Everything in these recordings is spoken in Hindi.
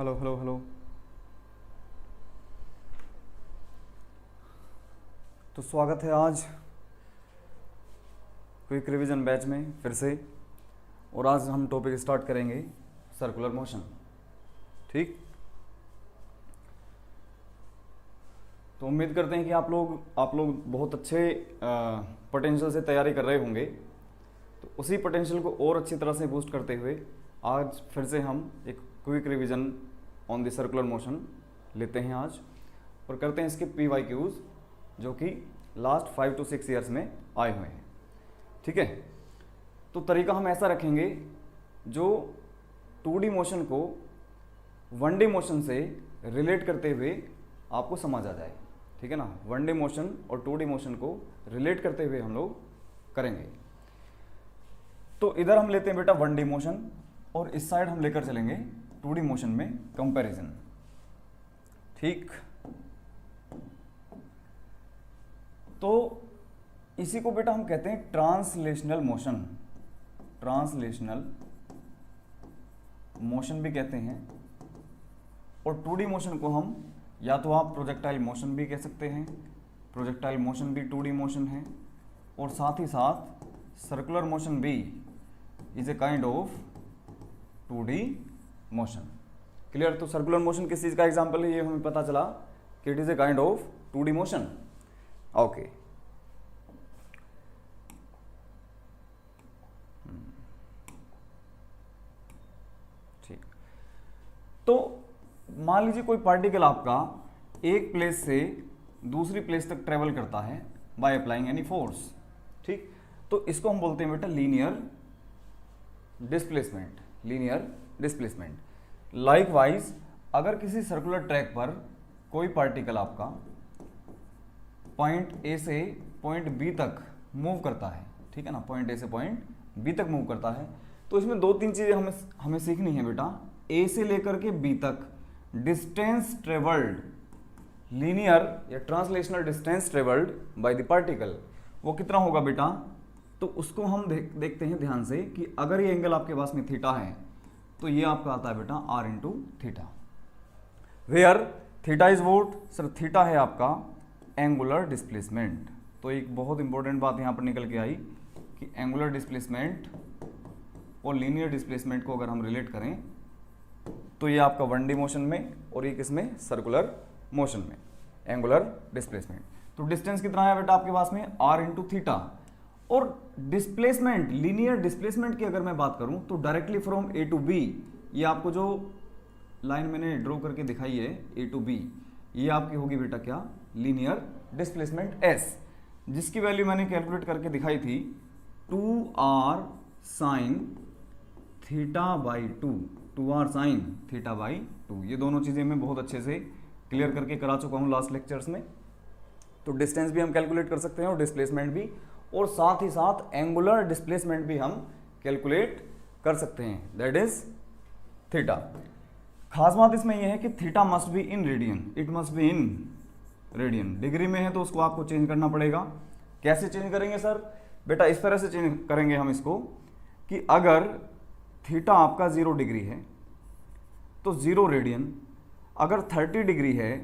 Hello hello hello. तो स्वागत है आज क्विक रिवीजन बैच में फिर से। और आज हम टॉपिक स्टार्ट करेंगे सर्कुलर मोशन। ठीक, तो उम्मीद करते हैं कि आप लोग बहुत अच्छे पोटेंशियल से तैयारी कर रहे होंगे। तो उसी पोटेंशियल को और अच्छी तरह से बूस्ट करते हुए आज फिर से हम एक quick revision on the circular motion लेते हैं आज, और करते हैं इसके PYQs जो कि लास्ट 5 to 6 ईयर्स में आए हुए हैं। ठीक है, तो तरीका हम ऐसा रखेंगे जो 2D मोशन को 1D मोशन से रिलेट करते हुए आपको समझ आ जाए। ठीक है ना, 1D मोशन और 2D मोशन को रिलेट करते हुए हम लोग करेंगे। तो इधर हम लेते हैं बेटा 1D मोशन, और इस साइड हम लेकर चलेंगे 2D मोशन में कंपैरिजन। ठीक, तो इसी को बेटा हम कहते हैं ट्रांसलेशनल मोशन। ट्रांसलेशनल मोशन भी कहते हैं, और 2D मोशन को हम या तो आप प्रोजेक्टाइल मोशन भी कह सकते हैं। प्रोजेक्टाइल मोशन भी 2D मोशन है, और साथ ही साथ सर्कुलर मोशन भी is a kind of 2D motion. Clear? तो सर्कुलर मोशन किस चीज का एग्जांपल है, ये हमें पता चला कि it is a kind of 2D motion. Okay, ठीक। तो मान लीजिए कोई पार्टिकल आपका एक प्लेस से दूसरी प्लेस तक ट्रेवल करता है बाय अप्लाइंग एनी फोर्स। ठीक, तो इसको हम बोलते हैं बेटा linear displacement. Linear displacement. Likewise अगर किसी सर्कुलर ट्रैक पर कोई पार्टिकल आपका पॉइंट ए से पॉइंट बी तक मूव करता है, ठीक है ना, पॉइंट ए से पॉइंट बी तक मूव करता है, तो इसमें दो तीन चीजें हमें सीखनी है बेटा। ए से लेकर के बी तक डिस्टेंस ट्रेवल्ड, लीनियर या translational distance travelled by the particle, वो कितना होगा बेटा? तो उसको हम देखते हैं ध्यान से कि अगर ये एंगल आपके पास में थीटा है तो ये आपका आता है बेटा r into theta. Where theta is what sir, theta है आपका एंगुलर डिस्प्लेसमेंट। तो एक बहुत इंपॉर्टेंट बात यहाँ पर निकल के आई कि एंगुलर डिस्प्लेसमेंट और लीनियर डिस्प्लेसमेंट को अगर हम रिलेट करें तो ये आपका 1D मोशन में, और ये किसमें? सर्कुलर मोशन में, एंगुलर डिस्प्लेसमेंट। तो डिस्टेंस कितना है बेटा आपके पास में? r into theta. और डिस्प्लेसमेंट, लीनियर डिस्प्लेसमेंट की अगर मैं बात करूं तो directly from A to B, ये आपको जो लाइन मैंने ड्रॉ करके दिखाई है ए टू बी, ये आपकी होगी बेटा क्या? लीनियर डिस्प्लेसमेंट s, जिसकी वैल्यू मैंने कैलकुलेट करके दिखाई थी 2r sign theta by 2, 2r sign theta by 2। ये दोनों चीजें मैं बहुत अच्छे से क्लियर करके करा चुका हूं लास्ट लेक्चर्स में। तो डिस्टेंस भी हम कैलकुलेट कर सकते हैं और डिस्प्लेसमेंट भी, और साथ ही साथ एंगुलर डिस्प्लेसमेंट भी हम कैलकुलेट कर सकते हैं, दैट इज थीटा। खास बात इसमें यह है कि theta must be in radian, it must be in radian. Degree में है तो उसको आपको चेंज करना पड़ेगा। कैसे चेंज करेंगे सर? बेटा इस तरह से चेंज करेंगे हम इसको कि अगर थीटा आपका 0 डिग्री है तो 0 रेडियन, अगर 30 डिग्री है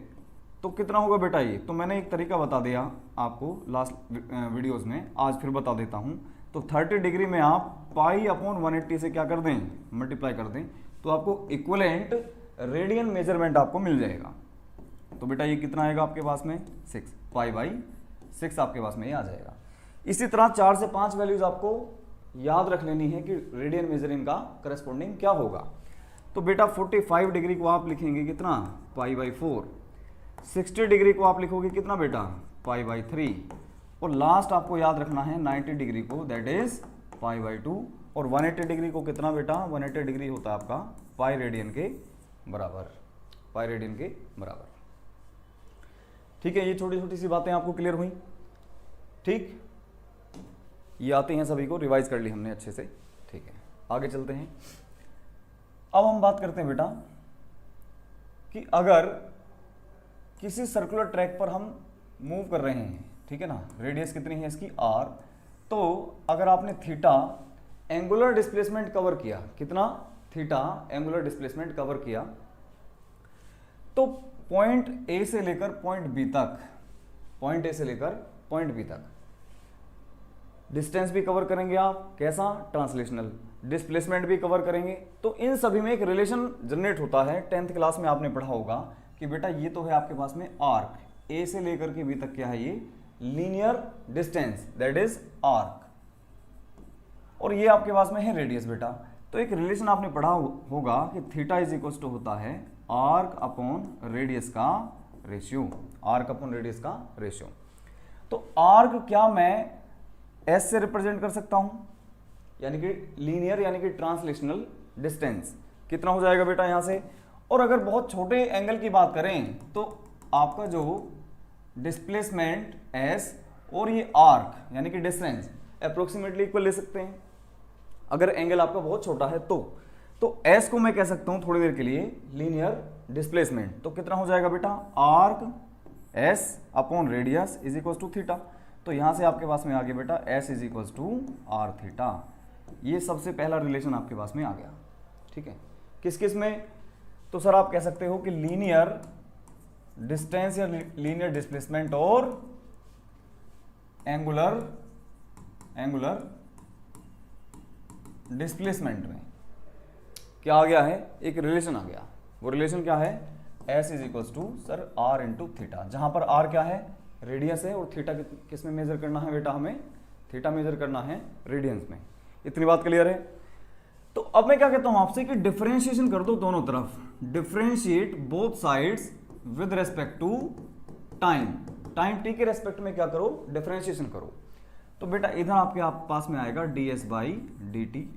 तो कितना होगा बेटा ये? तो मैंने एक तरीका बता दिया आपको लास्ट वीडियोस में, आज फिर बता देता हूं। तो 30 डिग्री में आप पाई अपॉन 180 से क्या कर दें? मल्टीप्लाई कर दें, तो आपको इक्विवेलेंट रेडियन मेजरमेंट आपको मिल जाएगा। तो बेटा ये कितना आएगा आपके पास में? 6, पाई बाई 6 आपके पास में ये आ जाएगा। इसी तरह 4 से 5 वैल्यूज आपको याद रख लेनी है कि रेडियन मेजरिंग का करस्पॉन्डिंग क्या होगा। तो बेटा 45 डिग्री को आप लिखेंगे कितना? Pi by 4। 60 डिग्री को आप लिखोगे कितना बेटा? Pi by 3। और लास्ट आपको याद रखना है 90 डिग्री को, दैट इज पाई बाई 2। और 180 डिग्री को कितना बेटा? 180 डिग्री होता है आपका पाई रेडियन के बराबर, पाई रेडियन के बराबर। ठीक है, ये छोटी छोटी सी बातें आपको क्लियर हुई। ठीक, ये आती हैं सभी को, रिवाइज कर ली हमने अच्छे से। ठीक है, आगे चलते हैं। अब हम बात करते हैं बेटा कि अगर किसी सर्कुलर ट्रैक पर हम मूव कर रहे हैं, ठीक है ना, रेडियस कितनी है इसकी? r। तो अगर आपने थीटा एंगुलर डिस्प्लेसमेंट कवर किया, कितना? थीटा एंगुलर डिस्प्लेसमेंट कवर किया, तो पॉइंट ए से लेकर पॉइंट बी तक, पॉइंट ए से लेकर पॉइंट बी तक डिस्टेंस भी कवर करेंगे आप, कैसा, ट्रांसलेशनल, डिस्प्लेसमेंट भी कवर करेंगे। तो इन सभी में एक रिलेशन जनरेट होता है। 10th क्लास में आपने पढ़ा होगा कि बेटा ये तो है आपके पास में आर्क, ए से लेकर के बी तक क्या है, ये linear distance, that is arc, और ये आपके पास में है रेडियस बेटा। तो एक रिलेशन आपने पढ़ा होगा कि थीटा इज इक्वल टू होता है आर्क अपॉन रेडियस का रेशियो, आर्क अपॉन रेडियस का रेशियो। तो आर्क क्या मैं एस से रिप्रेजेंट कर सकता हूं, यानी कि लीनियर यानी कि ट्रांसलेशनल डिस्टेंस कितना हो जाएगा बेटा यहां से। और अगर बहुत छोटे एंगल की बात करें तो आपका जो डिस्प्लेसमेंट एस और ये आर्क यानी कि डिस्टेंस अप्रोक्सीमेटली इक्वल ले सकते हैं अगर एंगल आपका बहुत छोटा है तो एस को मैं कह सकता हूं थोड़ी देर के लिए लीनियर डिस्प्लेसमेंट। तो कितना हो जाएगा बेटा, arc s upon radius is equal to theta. तो यहां से आपके पास में आ गया बेटा s is equal to r theta. ये सबसे पहला रिलेशन आपके पास में आ गया, ठीक है। किस किस में, तो सर आप कह सकते हो कि लीनियर डिस्टेंस या लीनियर डिस्प्लेसमेंट और एंगुलर डिस्प्लेसमेंट में क्या आ गया है, एक रिलेशन आ गया। वो रिलेशन क्या है, s is equal to sir r into theta, जहां पर आर क्या है, रेडियस है, और थीटा किस में मेजर करना है बेटा, हमें थीटा मेजर करना है रेडियंस में। इतनी बात क्लियर है। तो अब मैं क्या कहता हूं आपसे कि डिफरेंशिएशन कर दो दोनों तरफ, differentiate both sides with respect to time, time t के रेस्पेक्ट में क्या करो, डिफरेंशिएशन करो। तो बेटा इधर आपके पास में आएगा ds by d t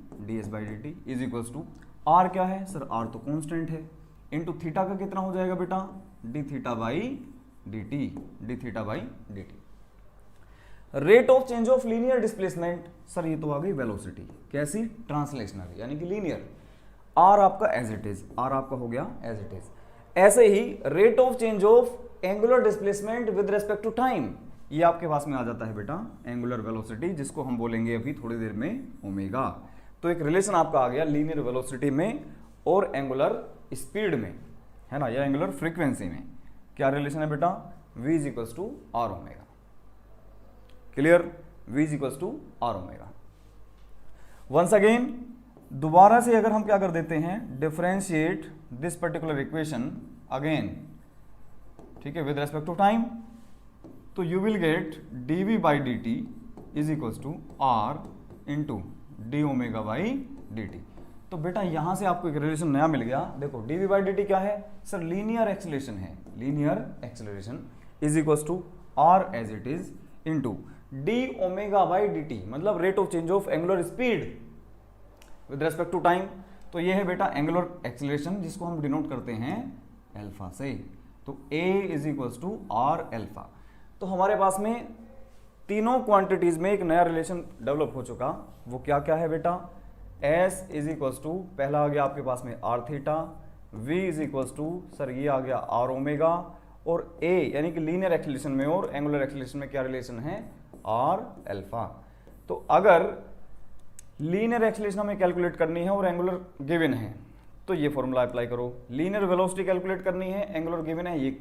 is equals to r क्या है सर, आर तो कांस्टेंट है, इंटू थीटा का कितना हो जाएगा बेटा, d theta by d t. Rate of change of linear displacement, sir ये तो आ गई वेलोसिटी, कैसी, ट्रांसलेशनल यानी कि लीनियर। आर आपका एज इट इज, आर आपका हो गया एज इट इज। ऐसे ही rate of change of angular displacement with respect to time, ये आपके पास में आ जाता है बेटा एंगुलर वेलोसिटी, जिसको हम बोलेंगे अभी थोड़ी देर में ओमेगा। तो एक रिलेशन आपका आ गया लीनियर वेलोसिटी में और एंगुलर स्पीड में, है ना, या एंगुलर फ्रीक्वेंसी में। क्या रिलेशन है बेटा, v is equals to r omega. Clear, v is equals to r omega. Once again दोबारा से अगर हम क्या कर देते हैं, differentiate this particular equation again, ठीक है, विद रेस्पेक्ट टू टाइम, तो you will get dv by d t is equals to r into d omega by d t. तो बेटा यहां से आपको एक रिलेशन नया मिल गया। देखो dv बाई डी टी क्या है सर, लीनियर एक्सेलरेशन है, linear acceleration is equals to r as it is into d omega by d t, मतलब rate of change of angular speed with respect to time. तो ये है बेटा एंगुलर एक्सेलरेशन, जिसको हम डिनोट करते हैं अल्फा से। तो a is equals to r alpha. तो हमारे पास में तीनों क्वांटिटीज में एक नया रिलेशन डेवलप हो चुका। वो क्या क्या है बेटा, s इज इक्वल्स टू, पहला आ गया आपके पास में r theta, v is equals to sir ये आ गया आर ओमेगा, और a यानी कि लीनियर एक्सेलरेशन में और एंगुलर एक्सेलरेशन में क्या रिलेशन है, आर अल्फा। तो अगर लीनियर एक्सेलरेशन हमें कैलकुलेट करनी है और एंगुलर गिवन है तो ये फॉर्मूला अप्लाई करो। लीनियर वेलोसिटी कैलकुलेट करनी है, एंगुलर गिवन है, ये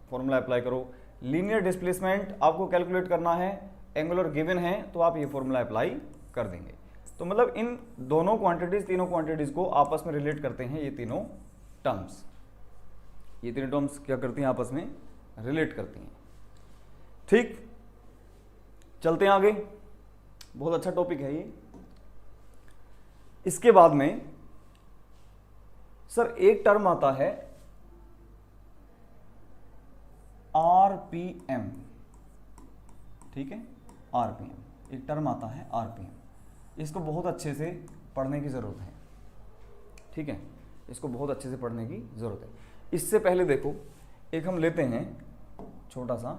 फॉर्मूला अप्लाई करो। लीनियर डिस्प्लेसमेंट आपको कैलकुलेट करना है, एंगुलर गिवन है, तो आप ये फॉर्मूला अप्लाई कर देंगे। तो मतलब इन दोनों क्वांटिटीज, तीनों क्वांटिटीज को आपस में रिलेट करते हैं ये तीनों टर्म्स। ये तीनों टर्म्स क्या करती हैं, आपस में रिलेट करती हैं। ठीक, चलते हैं आगे, बहुत अच्छा टॉपिक है ये। इसके बाद में सर एक टर्म आता है आरपीएम, ठीक है, आरपीएम एक टर्म आता है आरपीएम। इसको बहुत अच्छे से पढ़ने की जरूरत है, ठीक है, इसको बहुत अच्छे से पढ़ने की जरूरत है। इससे पहले देखो एक हम लेते हैं छोटा सा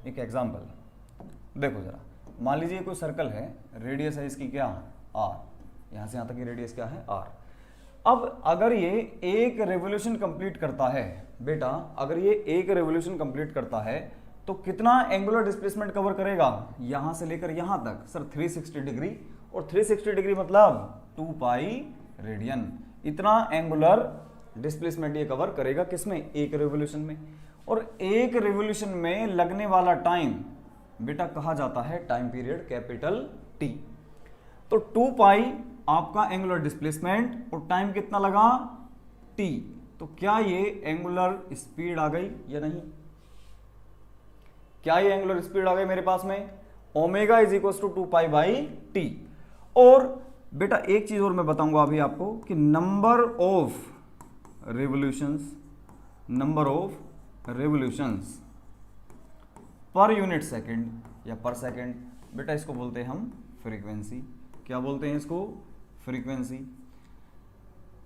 एक एग्जाम्पल। देखो जरा, मान लीजिए कोई सर्कल है, रेडियस है इसकी क्या, आर, यहां से यहां तक की रेडियस क्या है, आर। अब अगर ये एक रेवोल्यूशन कंप्लीट करता है बेटा, अगर ये एक रेवोल्यूशन कंप्लीट करता है तो कितना एंगुलर डिस्प्लेसमेंट कवर करेगा, यहां से लेकर यहां तक सर 360 डिग्री, और 360 डिग्री मतलब 2 पाई रेडियन। इतना एंगुलर डिस्प्लेसमेंट ये कवर करेगा किसमें, एक रिवोल्यूशन में। और एक रिवोल्यूशन में लगने वाला टाइम बेटा कहा जाता है टाइम पीरियड कैपिटल टी। तो 2 पाई आपका एंगुलर डिस्प्लेसमेंट और टाइम कितना लगा टी। तो क्या ये एंगुलर स्पीड आ गई या नहीं, क्या ये एंगुलर स्पीड आ गई मेरे पास में, omega is equal to 2 pi by t. और बेटा एक चीज और मैं बताऊंगा अभी आपको कि number of revolutions per unit second या पर सेकंड, बेटा इसको बोलते हैं हम फ्रीक्वेंसी। क्या बोलते हैं इसको, फ्रीक्वेंसी।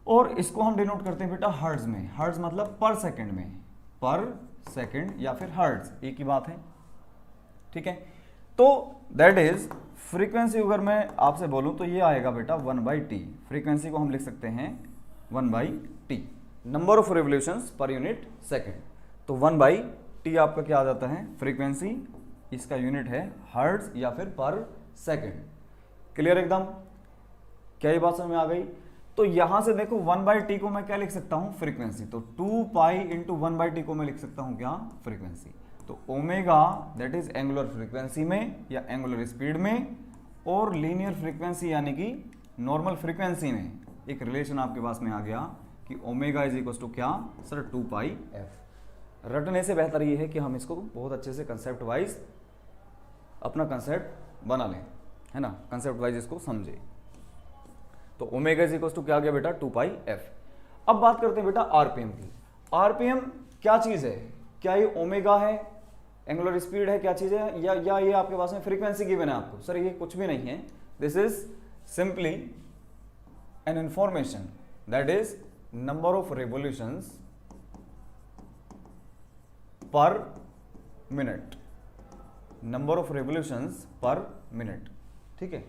और इसको हम डिनोट करते हैं बेटा हर्ट्ज में। हर्ट्ज मतलब पर सेकंड में, पर सेकंड या फिर हर्ट्ज एक ही बात है, ठीक है। तो दैट इज फ्रीक्वेंसी अगर मैं आपसे बोलूं तो ये आएगा बेटा 1/t। फ्रीक्वेंसी को हम लिख सकते हैं 1/t, number of revolutions per unit second. तो 1/t आपका क्या आ जाता है, फ्रीक्वेंसी, इसका यूनिट है हर्ट्ज या फिर पर सेकंड। क्लियर एकदम, क्या ये बात समझ में आ गई। तो यहां से देखो 1/t को मैं क्या लिख सकता हूं, फ्रीक्वेंसी। तो 2 पाई इंटू 1/t को मैं लिख सकता हूं क्या, फ्रीक्वेंसी। तो omega that is angular frequency में या एंगुलर स्पीड में, और लीनियर फ्रीक्वेंसी यानी कि नॉर्मल फ्रीक्वेंसी में एक रिलेशन आपके पास में आ गया कि ओमेगा इज इक्वल टू क्या सर, 2 पाई एफ। रटने से बेहतर ये है कि हम इसको बहुत अच्छे से कंसेप्ट वाइज अपना कंसेप्ट बना लें, है ना, कंसेप्ट वाइज इसको समझे। तो ओमेगा इज इक्वल टू क्या आ गया बेटा, 2 पाई एफ। अब बात करते हैं बेटा आरपीएम की। आरपीएम क्या चीज है, क्या ये ओमेगा है, एंगुलर स्पीड है, क्या चीज है, या ये आपके पास में फ्रीक्वेंसी गिवन है आपको, सर ये कुछ भी नहीं है। This is simply an information that is number of revolutions per minute, number of revolutions per minute, ठीक है।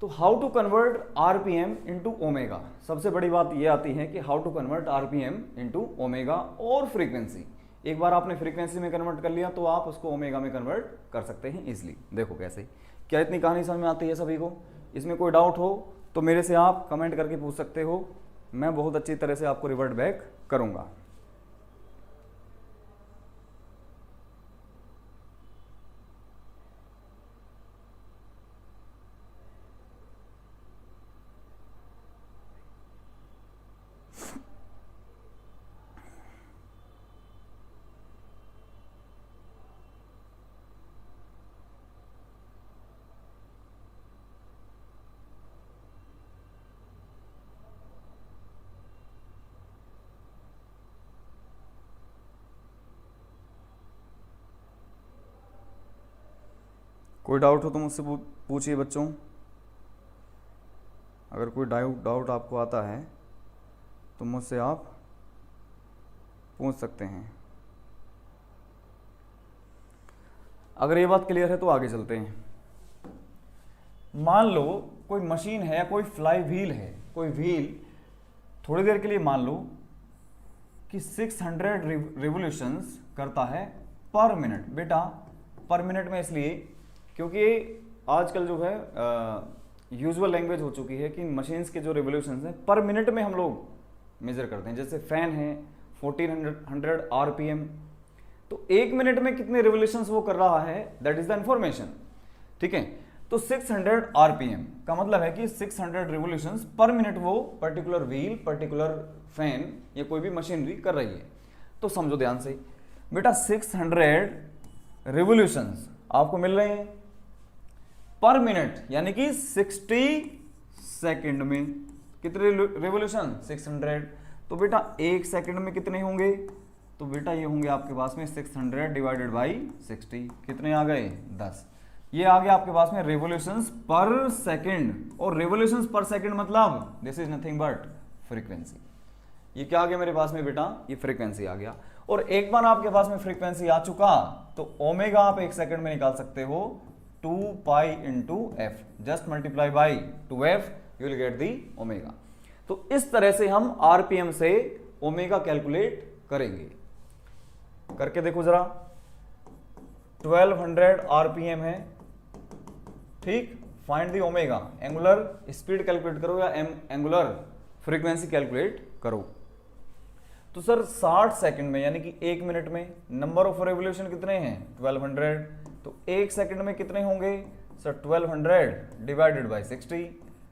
तो how to convert RPM into omega, सबसे बड़ी बात ये आती है कि how to convert RPM into omega और फ्रीक्वेंसी। एक बार आपने फ्रीक्वेंसी में कन्वर्ट कर लिया तो आप उसको ओमेगा में कन्वर्ट कर सकते हैं इजीली। देखो कैसे, क्या इतनी कहानी समझ में आती है सभी को। इसमें कोई डाउट हो तो मेरे से आप कमेंट करके पूछ सकते हो, मैं बहुत अच्छी तरह से आपको रिवर्ट बैक करूंगा। कोई डाउट हो तो मुझसे पूछिए बच्चों। अगर कोई डाउट आपको आता है तो मुझसे आप पूछ सकते हैं। अगर ये बात क्लियर है तो आगे चलते हैं। मान लो कोई मशीन है या कोई फ्लाई व्हील है, कोई व्हील थोड़ी देर के लिए मान लो कि 600 रिवोल्यूशंस करता है पर मिनट। बेटा पर मिनट में इसलिए क्योंकि आजकल जो है यूजुअल लैंग्वेज हो चुकी है कि मशीन्स के जो रिवोल्यूशंस हैं पर मिनट में हम लोग मेजर करते हैं। जैसे फैन है 1400 आरपीएम, तो 1 मिनट में कितने रिवोल्यूशंस वो कर रहा है, दैट इज द इंफॉर्मेशन, ठीक है। तो 600 आरपीएम का मतलब है कि 600 रिवोल्यूशंस पर मिनट वो पर्टिकुलर व्हील, पर्टिकुलर फैन या कोई भी मशीनरी कर रही है। तो समझो ध्यान से बेटा, 600 रिवोल्यूशंस आपको मिल रहे हैं पर मिनट, यानी कि 60 सेकंड में कितने रिवोल्यूशन, 600। तो बेटा 1 सेकंड में कितने होंगे, तो बेटा ये होंगे आपके पास में 600 डिवाइडेड बाई 60, कितने आ गए, 10। ये आ गया आपके पास में रिवोल्यूशंस पर सेकंड। और रिवोल्यूशंस पर सेकंड मतलब this is nothing but frequency. ये क्या आ गया मेरे पास में बेटा, ये फ्रीक्वेंसी आ गया। और एक बार आपके पास में फ्रीक्वेंसी आ चुका तो ओमेगा आप 1 सेकंड में निकाल सकते हो 2 pi into F, just multiply by 2f, you will get the omega. तो इस तरह से हम आरपीएम से ओमेगा कैलकुलेट करेंगे। करके देखो जरा, 1200 आरपीएम है, ठीक। Find the omega, angular speed calculate करो या एंगुलर फ्रीक्वेंसी कैलकुलेट करो। तो सर 60 सेकंड में यानी कि 1 मिनट में नंबर ऑफ रेवोल्यूशन कितने हैं 1200, तो 1 सेकंड में कितने होंगे सर 1200 डिवाइडेड बाय 60,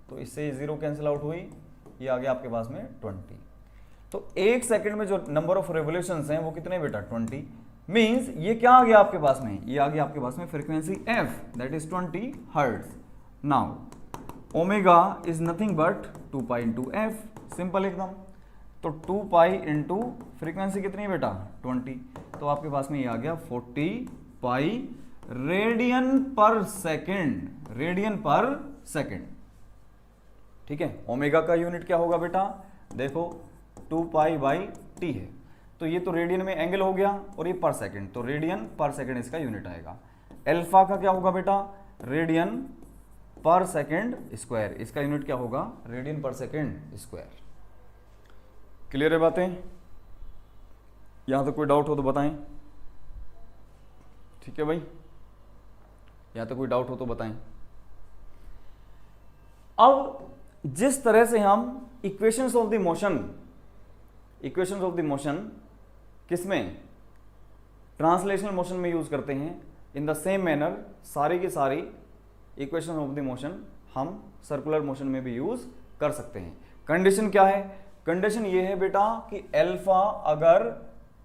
तो इससे 0 कैंसिल आउट हुई, ये आ गया आपके पास में 20। तो 1 सेकंड में जो नंबर ऑफ रेवोल्यूशंस हैं वो कितने बेटा 20, मींस ये क्या आ गया आपके पास में, ये आ गया आपके पास में frequency f that is 20 hertz. Now omega is nothing but 2 pi into F, simple एकदम। तो 2 पाई इंटू फ्रीक्वेंसी कितनी है बेटा 20, तो आपके पास में ये आ गया 40 पाई रेडियन पर सेकेंड, रेडियन पर सेकेंड। ठीक है, ओमेगा का यूनिट क्या होगा बेटा, देखो 2 पाई बाई टी है, तो ये तो रेडियन में एंगल हो गया और ये पर सेकेंड, तो रेडियन पर सेकेंड इसका यूनिट आएगा। अल्फा का क्या होगा बेटा, रेडियन पर सेकेंड स्क्वायर, इसका यूनिट क्या होगा रेडियन पर सेकेंड स्क्वायर। क्लियर है बातें, यहां तक कोई डाउट हो तो बताएं। ठीक है भाई, यहां तक कोई डाउट हो तो बताएं। अब जिस तरह से हम equations of the motion, equations of the motion किसमें, ट्रांसलेशनल मोशन में यूज करते हैं, इन द सेम मैनर सारी की सारी इक्वेशन ऑफ द मोशन हम सर्कुलर मोशन में भी यूज कर सकते हैं। कंडीशन क्या है, कंडीशन ये है बेटा कि अल्फा अगर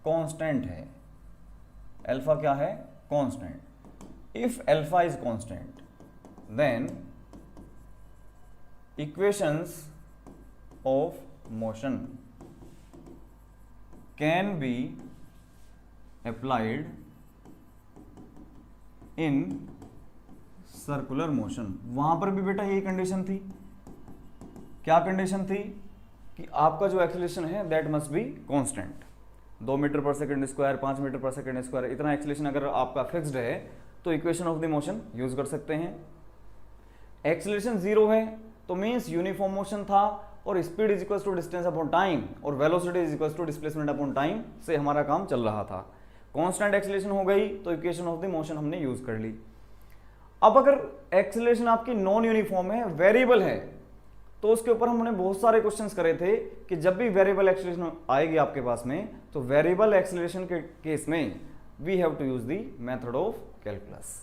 कांस्टेंट है, अल्फा क्या है constant, if alpha is constant then equations of motion can be applied in circular motion। वहां पर भी बेटा यही कंडीशन थी, क्या कंडीशन थी कि आपका जो एक्सेलरेशन है that must be constant, 2 metre per second square, 5 metre per second square, इतना एक्सेलरेशन अगर आपका फिक्स्ड है तो equation of the motion use कर सकते हैं। एक्सेलरेशन 0 है तो मीन्स यूनिफॉर्म मोशन था और speed is equal to distance upon time और velocity is equal to displacement upon time से हमारा काम चल रहा था। कांस्टेंट एक्सेलरेशन हो गई तो इक्वेशन ऑफ द मोशन हमने यूज कर ली। अब अगर एक्सेलरेशन आपकी नॉन यूनिफॉर्म है, वेरिएबल है, तो उसके ऊपर हमने बहुत सारे क्वेश्चंस करे थे कि जब भी वेरिएबल एक्सेलरेशन आएगी आपके पास में तो वेरिएबल एक्सेलरेशन के केस में we have to use the method of calculus.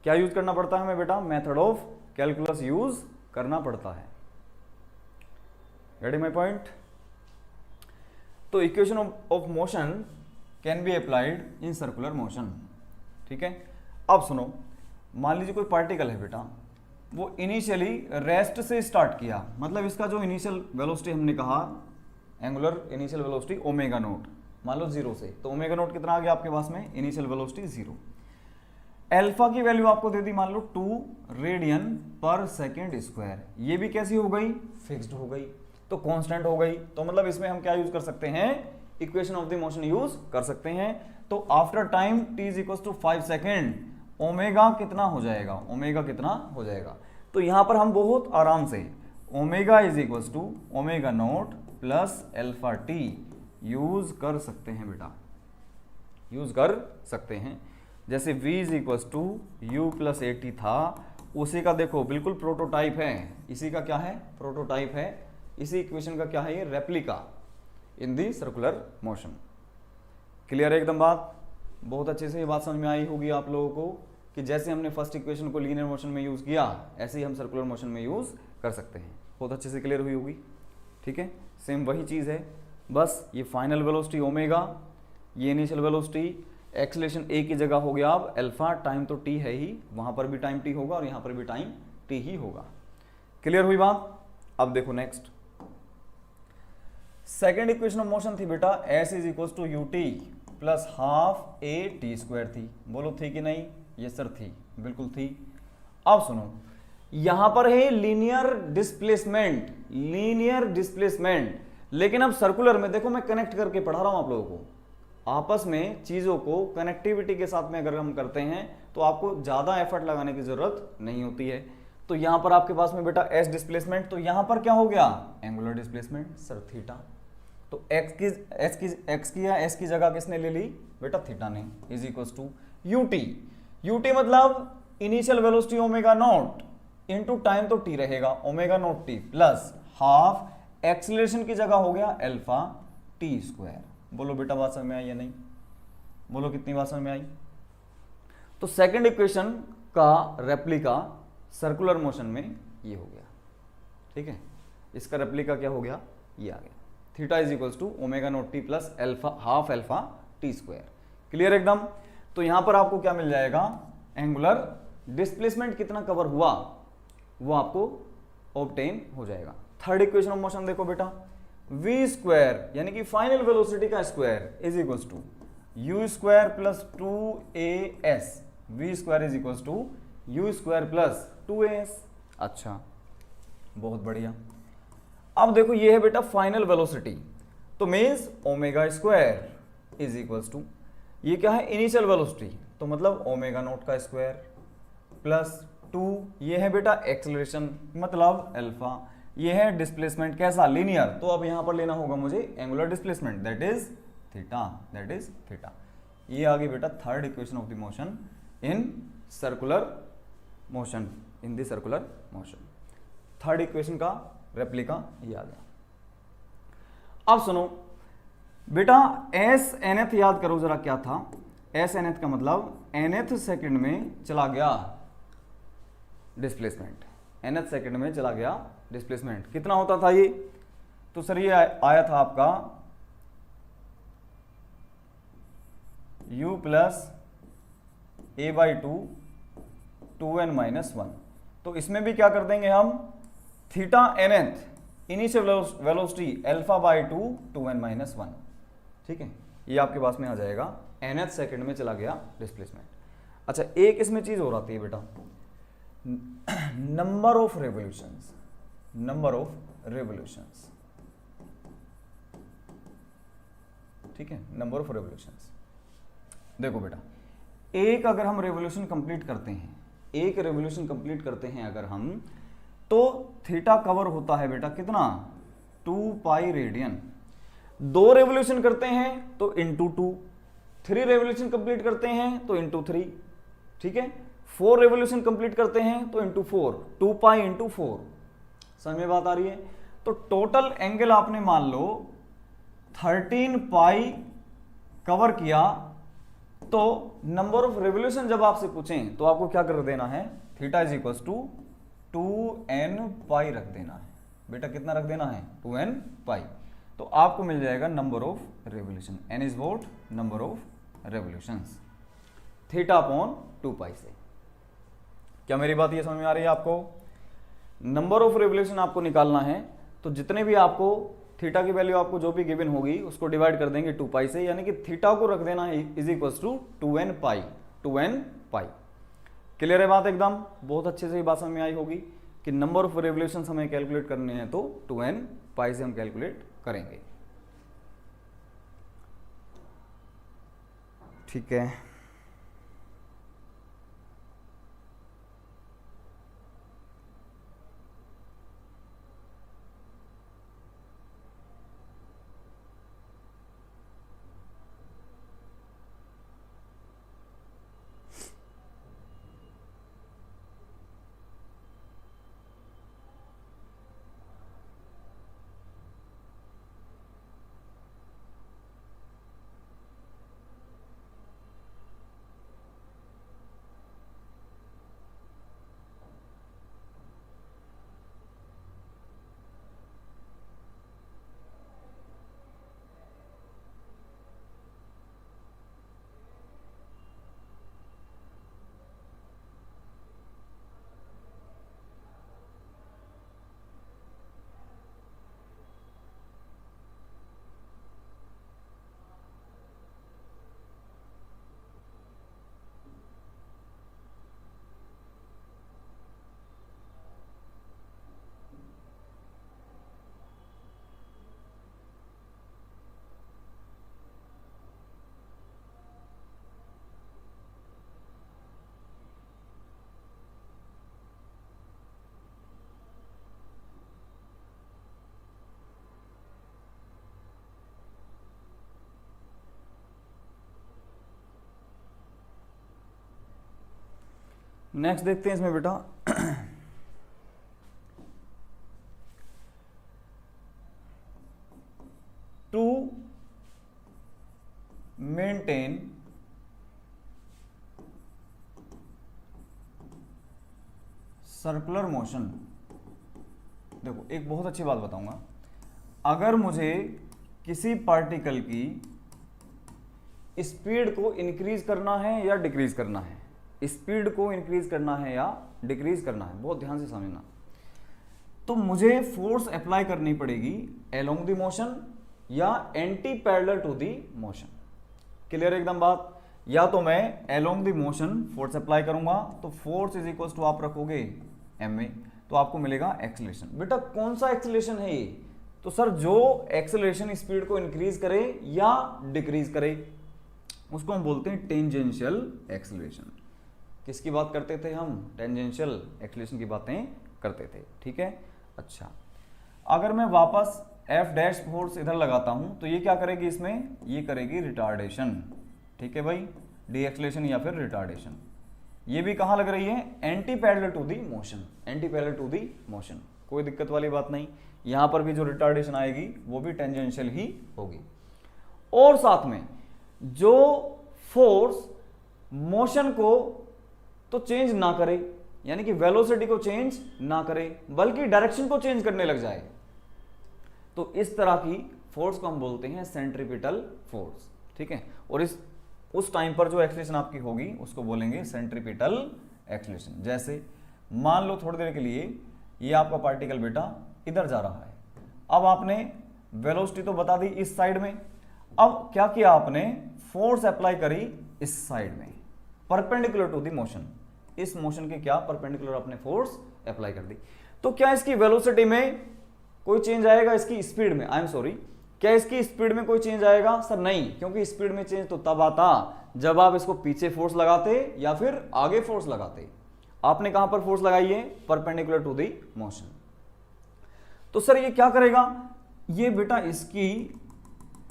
क्या यूज करना पड़ता है हमें बेटा, मेथड ऑफ कैलकुलस यूज करना पड़ता है। Getting my point. तो equation of motion can be applied in circular motion. ठीक है, अब सुनो, मान लीजिए कोई पार्टिकल है बेटा, वो इनिशियली रेस्ट से स्टार्ट किया, मतलब इसका जो इनिशियल वेलोसिटी हमने कहा angular initial velocity omega naught, मान लो 0 से, तो ओमेगा नोट कितना आ गया आपके पास में, इनिशियल वेलोसिटी 0। अल्फा की वैल्यू आपको दे दी मान लो 2 रेडियन पर सेकेंड स्क्वायर, ये भी कैसी हो गई, फिक्स्ड हो गई, तो कांस्टेंट हो गई। तो मतलब इसमें हम क्या यूज कर सकते हैं, equation of the motion use कर सकते हैं। तो after time t is equal to 5 second omega कितना हो जाएगा, ओमेगा कितना हो जाएगा, तो यहां पर हम बहुत आराम से omega is equal to omega naught plus alpha t use कर सकते हैं बेटा, यूज कर सकते हैं। जैसे v is equal to u plus a t था, उसी का देखो बिल्कुल प्रोटोटाइप है, इसी का क्या है प्रोटोटाइप है, इसी इक्वेशन का क्या है ये रेप्लिका इन दी सर्कुलर मोशन। क्लियर है एकदम बात, बहुत अच्छे से ये बात समझ में आई होगी आप लोगों को कि जैसे हमने फर्स्ट इक्वेशन को लीनियर मोशन में यूज किया ऐसे ही हम सर्कुलर मोशन में यूज कर सकते हैं। बहुत अच्छे से क्लियर हुई होगी। ठीक है, सेम वही चीज है, बस ये फाइनल वेलोसिटी ओमेगा, ये इनिशियल वेलोसिटी, एक्सेलरेशन ए की जगह हो गया अब अल्फा, टाइम तो टी है ही, वहां पर भी टाइम टी होगा और यहां पर भी टाइम टी ही होगा। क्लियर हुई बात। अब देखो next, second equation of motion थी बेटा s is equal to u t plus half a t square थी, बोलो थी कि नहीं, ये सर थी, बिल्कुल थी। अब सुनो, यहां पर है लीनियर डिस्प्लेसमेंट, लीनियर डिस्प्लेसमेंट, लेकिन अब सर्कुलर में देखो मैं कनेक्ट करके पढ़ा रहा हूं आप लोगों को, आपस में चीजों को कनेक्टिविटी के साथ में अगर हम करते हैं तो आपको ज्यादा एफर्ट लगाने की जरूरत नहीं होती है। तो यहां पर आपके पास में बेटा s डिस्प्लेसमेंट, तो यहां पर क्या हो गया एंगुलर डिस्प्लेसमेंट सर थीटा, तो x की या s की जगह किसने ले ली बेटा थीटा ने, इज इक्वल टू यूटी मतलब initial velocity omega naught into time तो t रहेगा omega naught t plus half acceleration की जगह हो गया अल्फा टी स्क्वायर। बोलो बेटा बात समझ में आई या नहीं? बोलो कितनी बात समझ में आई? तो सेकंड इक्वेशन का रेप्लिका सर्कुलर मोशन में ये हो गया, ठीक है। इसका रेप्लिका क्या हो गया? ये आ गया, theta is equals to omega naught t plus alpha half alpha t square. Clear एकदम? तो यहां पर आपको क्या मिल जाएगा? एंगुलर डिस्प्लेसमेंट कितना कवर हुआ वो आपको ऑब्टेन हो जाएगा। थर्ड इक्वेशन ऑफ मोशन देखो बेटा, v स्क्वायर यानी कि फाइनल वेलोसिटी का square is equals to u square plus 2as। v square is equals to u square plus 2as। अच्छा, बहुत बढ़िया। अब देखो ये है बेटा फाइनल वेलोसिटी, तो means omega square is equals to, ये क्या है? इनिशियल वेलोसिटी, तो मतलब ओमेगा नॉट का स्क्वायर प्लस 2, ये है बेटा एक्सेलरेशन मतलब अल्फा, ये है डिस्प्लेसमेंट कैसा? लीनियर। तो अब यहां पर लेना होगा मुझे angular displacement, that is theta, that is theta. ये आ गई बेटा third equation of the motion in circular motion, in the circular motion. Third equation का रेप्लिका ये आ गया। अब सुनो बेटा, एस nth याद करो जरा क्या था? एस nth का मतलब nth सेकंड में चला गया डिस्प्लेसमेंट, nth सेकंड में चला गया डिस्प्लेसमेंट। कितना होता था ये? तो सर ये आया था आपका u plus a by 2n minus 1। तो इसमें भी क्या कर देंगे हम? Theta nth initial velocity alpha by 2n minus 1, ठीक है। ये आपके पास में आ जाएगा nth सेकंड में चला गया डिस्प्लेसमेंट। अच्छा, एक इसमें चीज हो रही है बेटा, number of revolutions, number of revolutions, ठीक है, नंबर ऑफ रेवोल्यूशंस। देखो बेटा, एक अगर हम रेवोल्यूशन कंप्लीट करते हैं, एक रेवोल्यूशन कंप्लीट करते हैं अगर हम, तो थीटा कवर होता है बेटा कितना? 2 पाई रेडियन। 2 रेवोल्यूशन करते हैं तो इंटू 2, 3 रेवोल्यूशन कंप्लीट करते हैं तो इंटू 3, ठीक है। 4 रेवोल्यूशन कंप्लीट करते हैं तो इंटू 4, 2 पाई इंटू 4। समझ में बात आ रही है? तो टोटल एंगल आपने मान लो 13 पाई कवर किया, तो नंबर ऑफ रेवोल्यूशन जब आपसे पूछें तो आपको क्या कर देना है? Theta is equal to 2n pi रख देना है बेटा। कितना रख देना है? 2n पाई। तो आपको मिल जाएगा number of revolution, n is what? Number of revolutions, theta upon 2 पाई से। क्या मेरी बात ये समझ में आ रही है आपको? नंबर ऑफ रेवोल्यूशन आपको निकालना है, तो जितने भी आपको थीटा की वैल्यू आपको जो भी गिवन होगी उसको डिवाइड कर देंगे 2 पाई से, यानी कि थीटा को रख देना है is equal to 2n pi, 2n pi. Clear है बात एकदम? बहुत अच्छे से ये बात समझ में आई होगी कि नंबर ऑफ रेवोल्यूशंस हमें कैलकुलेट करने हैं तो 2n पाई से हम कैलकुलेट करेंगे, ठीक है। नेक्स्ट देखते हैं इसमें बेटा मेंटेन सर्कुलर मोशन। देखो एक बहुत अच्छी बात बताऊंगा, अगर मुझे किसी पार्टिकल की स्पीड को इंक्रीज करना है या डिक्रीज करना है, स्पीड को इंक्रीज करना है या डिक्रीज करना है, बहुत ध्यान से समझना, तो मुझे फोर्स अप्लाई करनी पड़ेगी अलोंग द मोशन या anti parallel to the motion. Clear एकदम बात? या तो मैं along the motion force apply करूंगा तो फोर्स इज इक्वल टू आप रखोगे एम ए, तो आपको मिलेगा एक्सेलरेशन। बेटा कौन सा एक्सेलरेशन है ये? तो सर जो एक्सेलरेशन स्पीड को इंक्रीज करे या डिक्रीज करे उसको हम बोलते हैं टेंजेंशियल एक्सेलरेशन। किसकी बात करते थे हम? टेंजेंशियल एक्सेलरेशन की बातें करते थे। ठीक है, अच्छा अगर मैं वापस एफ डैश फोर्स इधर लगाता हूं तो ये क्या करेगी? इसमें ये करेगी रिटार्डेशन। ठीक है भाई, डी एक्सेलरेशन या फिर रिटार्डेशन। ये भी कहां लग रही है? Anti parallel to the motion, anti parallel to the motion, कोई दिक्कत वाली बात नहीं। यहां पर भी जो रिटार्डेशन आएगी वो भी टेंजेंशियल ही होगी। और साथ में जो फोर्स मोशन को तो चेंज ना करे, यानी कि वेलोसिटी को चेंज ना करे बल्कि डायरेक्शन को चेंज करने लग जाए, तो इस तरह की फोर्स को हम बोलते हैं सेंट्रीपिटल फोर्स। ठीक है, और उस टाइम पर जो एक्सेलरेशन आपकी होगी उसको बोलेंगे सेंट्रीपिटल एक्सेलरेशन। जैसे मान लो थोड़ी देर के लिए ये आपका पार्टिकल बेटा इधर जा रहा है, अब आपने वेलोसिटी तो बता दी इस साइड में, अब क्या किया आपने? फोर्स अप्लाई करी इस साइड में परपेंडिकुलर टू द मोशन, इस मोशन के क्या परपेंडिकुलर आपने फोर्स अप्लाई कर दी। तो क्या इसकी वेलोसिटी में कोई चेंज आएगा? इसकी स्पीड में, आई एम सॉरी, क्या इसकी स्पीड में कोई चेंज आएगा? सर नहीं, क्योंकि स्पीड में चेंज तो तब आता जब आप इसको पीछे फोर्स लगाते या फिर आगे फोर्स लगाते। आपने कहां पर फोर्स लगाई है? Perpendicular to the motion. तो सर ये क्या करेगा? ये बेटा इसकी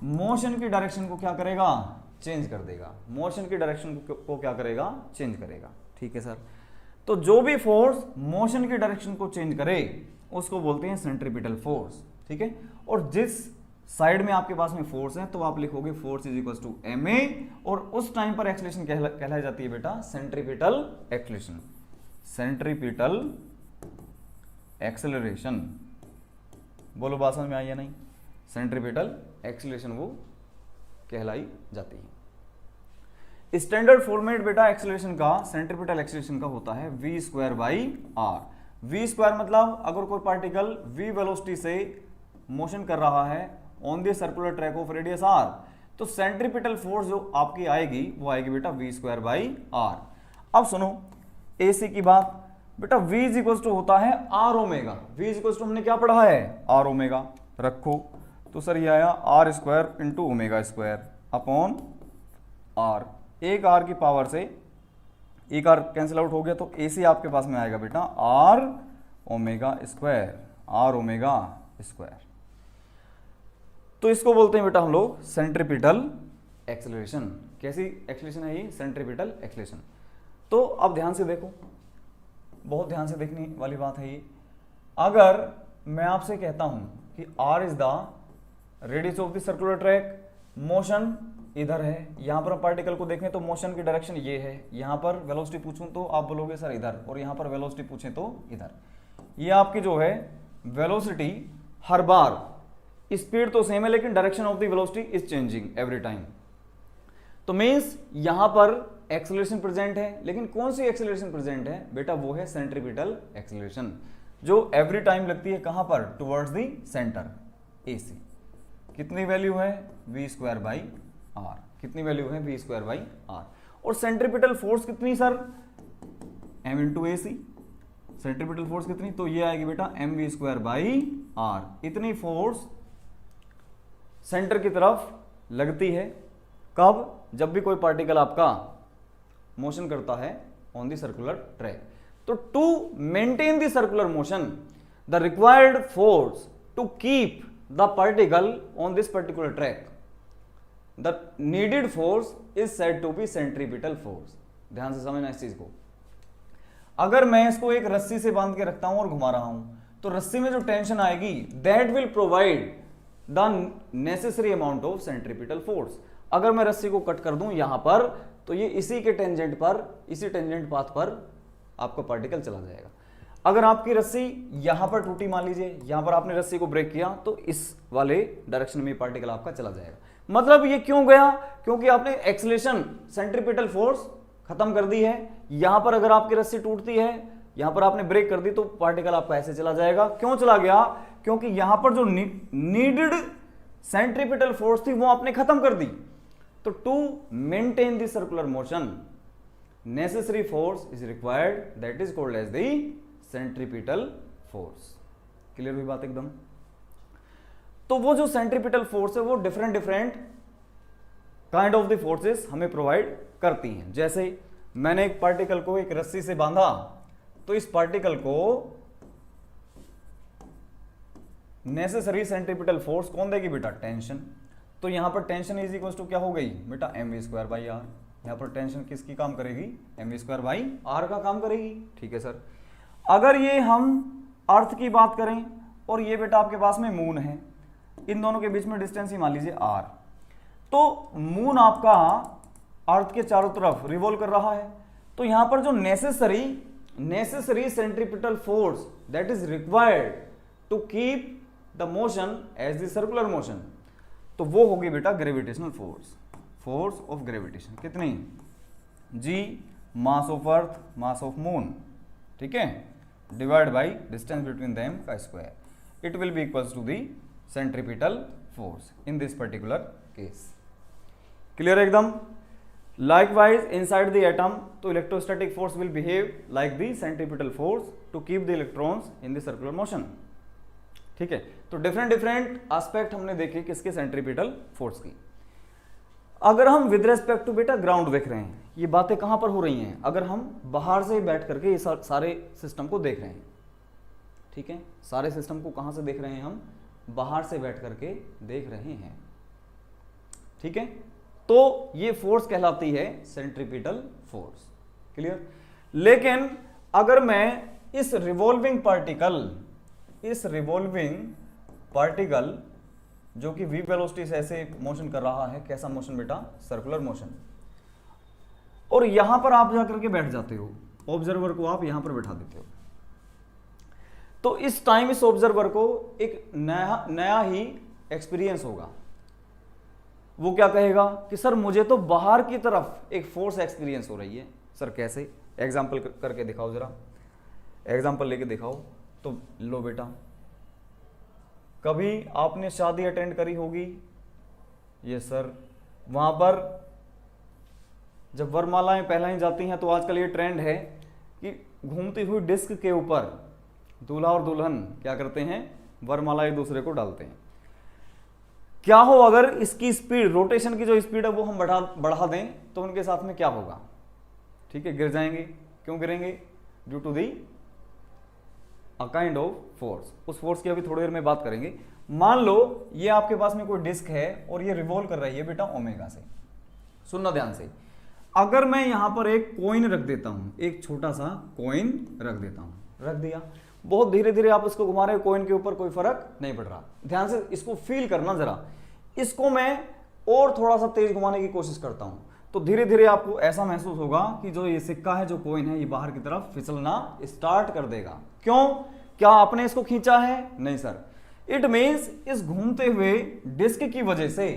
मोशन की डायरेक्शन को क्या करेगा? चेंज कर देगा। मोशन की डायरेक्शन को क्या करेगा? चेंज करेगा। ठीक है सर, तो जो भी फोर्स मोशन की डायरेक्शन को चेंज करे उसको बोलते हैं सेंट्रीपिटल फोर्स। ठीक है, और जिस साइड में आपके पास में फोर्स है तो आप लिखोगे force is equal to m a, और उस टाइम पर एक्सेलरेशन कहलाई जाती है बेटा सेंट्रीपिटल एक्सेलरेशन। सेंट्रीपिटल एक्सेलरेशन, बोलो बात समझ में आई या नहीं? सेंट्रीपिटल एक्सेलरेशन वो कहलाई जाती है। स्टैंडर्ड फॉर्मेट बेटा एक्सेलरेशन का, सेंट्रीपिटल एक्सेलरेशन का होता है v square by r. v square मतलब अगर कोई पार्टिकल v वेलोसिटी से मोशन कर रहा है on the circular track of radius r, तो सेंट्रीपिटल फोर्स जो आपकी आएगी वो आएगी बेटा v स्क्वायर बाई आर। अब सुनो AC की बात, बेटा v इज इक्वल टू होता है r omega. v is equal to हमने क्या पढ़ा है? r ओमेगा रखो, तो सर ये आया r square into omega square upon r। एक r की पावर से एक r कैंसिल आउट हो गया, तो AC आपके पास में आएगा बेटा r omega square, r omega square. तो इसको बोलते हैं बेटा हम लोग सेंट्रीपिटल एक्सेलरेशन। कैसी एक्सेलरेशन है ये? Centripetal acceleration. तो अब ध्यान से देखो, बहुत ध्यान से देखने वाली बात है ये। अगर मैं आपसे कहता हूं कि r is the radius of the circular track, motion इधर है, यहां पर हम पार्टिकल को देखें तो मोशन की डायरेक्शन ये है, यहां पर वेलोसिटी पूछूं तो आप बोलोगे सर इधर, और यहां पर वेलोसिटी पूछें तो इधर। ये आपकी जो है वेलोसिटी हर बार, स्पीड तो सेम है लेकिन direction of the velocity is changing every time. तो मींस यहां पर एक्सेलरेशन प्रेजेंट है, लेकिन कौन सी एक्सेलरेशन प्रेजेंट है बेटा? वो है सेंट्रीपिटल एक्सेलरेशन, जो एवरी टाइम लगती है कहां पर? Towards the centre AC। कितनी वैल्यू है? v square by r. कितनी वैल्यू है? v square by r. और सेंट्रीपिटल फोर्स कितनी sir? m into AC। Centripetal force कितनी? तो ये आएगी बेटा mv स्क्वायर बाई आर। इतनी फोर्स सेंटर की तरफ लगती है कब? जब भी कोई पार्टिकल आपका मोशन करता है ऑन द सर्कुलर ट्रैक। तो to maintain the circular motion the required force to keep the particle on this particular track, the needed force is said to be centripetal force. ध्यान से समझना इस चीज को। अगर मैं इसको एक रस्सी से बांध के रखता हूं और घुमा रहा हूं, तो रस्सी में जो टेंशन आएगी that will provide the necessary amount of centripetal force. अगर मैं रस्सी को कट कर दूं यहां पर, तो ये इसी के टेंजेंट पर, इसी टेंजेंट पाथ पर आपका पार्टिकल चला जाएगा। अगर आपकी रस्सी यहां पर टूटी, मान लीजिए यहां पर आपने रस्सी को ब्रेक किया, तो इस वाले डायरेक्शन में पार्टिकल आपका चला जाएगा। मतलब ये क्यों गया? क्योंकि आपने एक्सीलरेशन, सेंट्रीपिटल फोर्स खत्म कर दी है। यहां पर अगर आपकी रस्सी टूटती है, यहां पर आपने ब्रेक कर दी, तो पार्टिकल आपका ऐसे चला जाएगा। क्यों चला गया? क्योंकि यहां पर जो नीडेड सेंट्रीपिटल फोर्स थी वो आपने खत्म कर दी। तो to maintain the circular motion necessary force is required, that is called as the centripetal force. Clear हुई बात एकदम? तो वो जो सेंट्रीपिटल फोर्स है वो different different kind of the forces हमें प्रोवाइड करती हैं। जैसे मैंने एक पार्टिकल को एक रस्सी से बांधा, तो इस पार्टिकल को नेसेसरी सेंट्रीपिटल फोर्स कौन देगी बेटा? टेंशन। तो यहां पर टेंशन इज इक्वल टू क्या हो गई बेटा? mv²/r। यहां पर टेंशन किसकी काम करेगी? mv²/r का काम करेगी। ठीक है सर। अगर ये हम अर्थ की बात करें और ये बेटा आपके पास में मून है, इन दोनों के बीच में डिस्टेंस ही मान लीजिए r, तो मून आपका अर्थ के चारों तरफ रिवॉल्व कर रहा है। तो यहां पर जो necessary centripetal force that is required to keep the motion as the circular motion, तो वो होगी बेटा gravitational force, force of gravitation. कितनी? g mass of earth, mass of moon, ठीक है, divide by distance between them का square, it will be equals to the centripetal force in this particular case. Clear एकदम? Likewise, inside the atom, तो electrostatic force will behave like the centripetal force to keep the electrons in the circular motion. ठीक है, तो डिफरेंट एस्पेक्ट हमने देखे किसके? सेंट्रीपिटल फोर्स की। अगर हम विद रेस्पेक्ट टू बेटा ग्राउंड देख रहे हैं, ये बातें कहां पर हो रही हैं? अगर हम बाहर से बैठ करके ये सारे सिस्टम को देख रहे हैं, ठीक है, सारे सिस्टम को कहां से देख रहे हैं? हम बाहर से बैठ करके देख रहे हैं। ठीक है, तो ये फोर्स कहलाती है सेंट्रीपिटल फोर्स। क्लियर? लेकिन अगर मैं इस रिवॉल्विंग पार्टिकल जो कि v वेलोसिटी से ऐसे मोशन कर रहा है, कैसा मोशन बेटा? सर्कुलर मोशन, और यहां पर आप जाकर के बैठ जाते हो, ऑब्जर्वर को आप यहां पर बैठा देते हो, तो इस टाइम इस ऑब्जर्वर को एक नया ही एक्सपीरियंस होगा। वो क्या कहेगा कि सर मुझे तो बाहर की तरफ एक फोर्स एक्सपीरियंस हो रही है। सर कैसे? एग्जाम्पल करके दिखाओ, जरा एग्जाम्पल लेके दिखाओ। तो लो बेटा, कभी आपने शादी अटेंड करी होगी, ये सर, वहां पर जब वरमालाएं पहलाई जाती हैं, तो आजकल ये ट्रेंड है कि घूमती हुई डिस्क के ऊपर दूल्हा और दुल्हन क्या करते हैं? वरमाला एक दूसरे को डालते हैं। क्या हो अगर इसकी स्पीड, रोटेशन की जो स्पीड है वो हम बढ़ा दें, तो उनके साथ में क्या होगा? ठीक है, गिर जाएंगे। क्यों गिरेंगे? Due to the a kind of force. उस फोर्स की अभी थोड़ी देर में बात करेंगे। मान लो ये आपके पास में कोई डिस्क है और ये रिवॉल्व कर रही है बेटा ओमेगा से। सुनना ध्यान से, अगर मैं यहां पर एक कॉइन रख देता हूं, एक छोटा सा कॉइन रख देता हूं, रख दिया, बहुत धीरे धीरे आप इसको घुमा रहे हो, कॉइन के ऊपर कोई फर्क नहीं पड़ रहा। ध्यान से इसको फील करना जरा। इसको मैं और थोड़ा सा तेज घुमाने की कोशिश करता हूं, तो धीरे धीरे आपको ऐसा महसूस होगा कि जो ये सिक्का है, जो कॉइन है, ये बाहर की तरफ फिसलना स्टार्ट कर देगा। क्यों? क्या आपने इसको खींचा है? नहीं सर। इट मीन्स इस घूमते हुए डिस्क की वजह से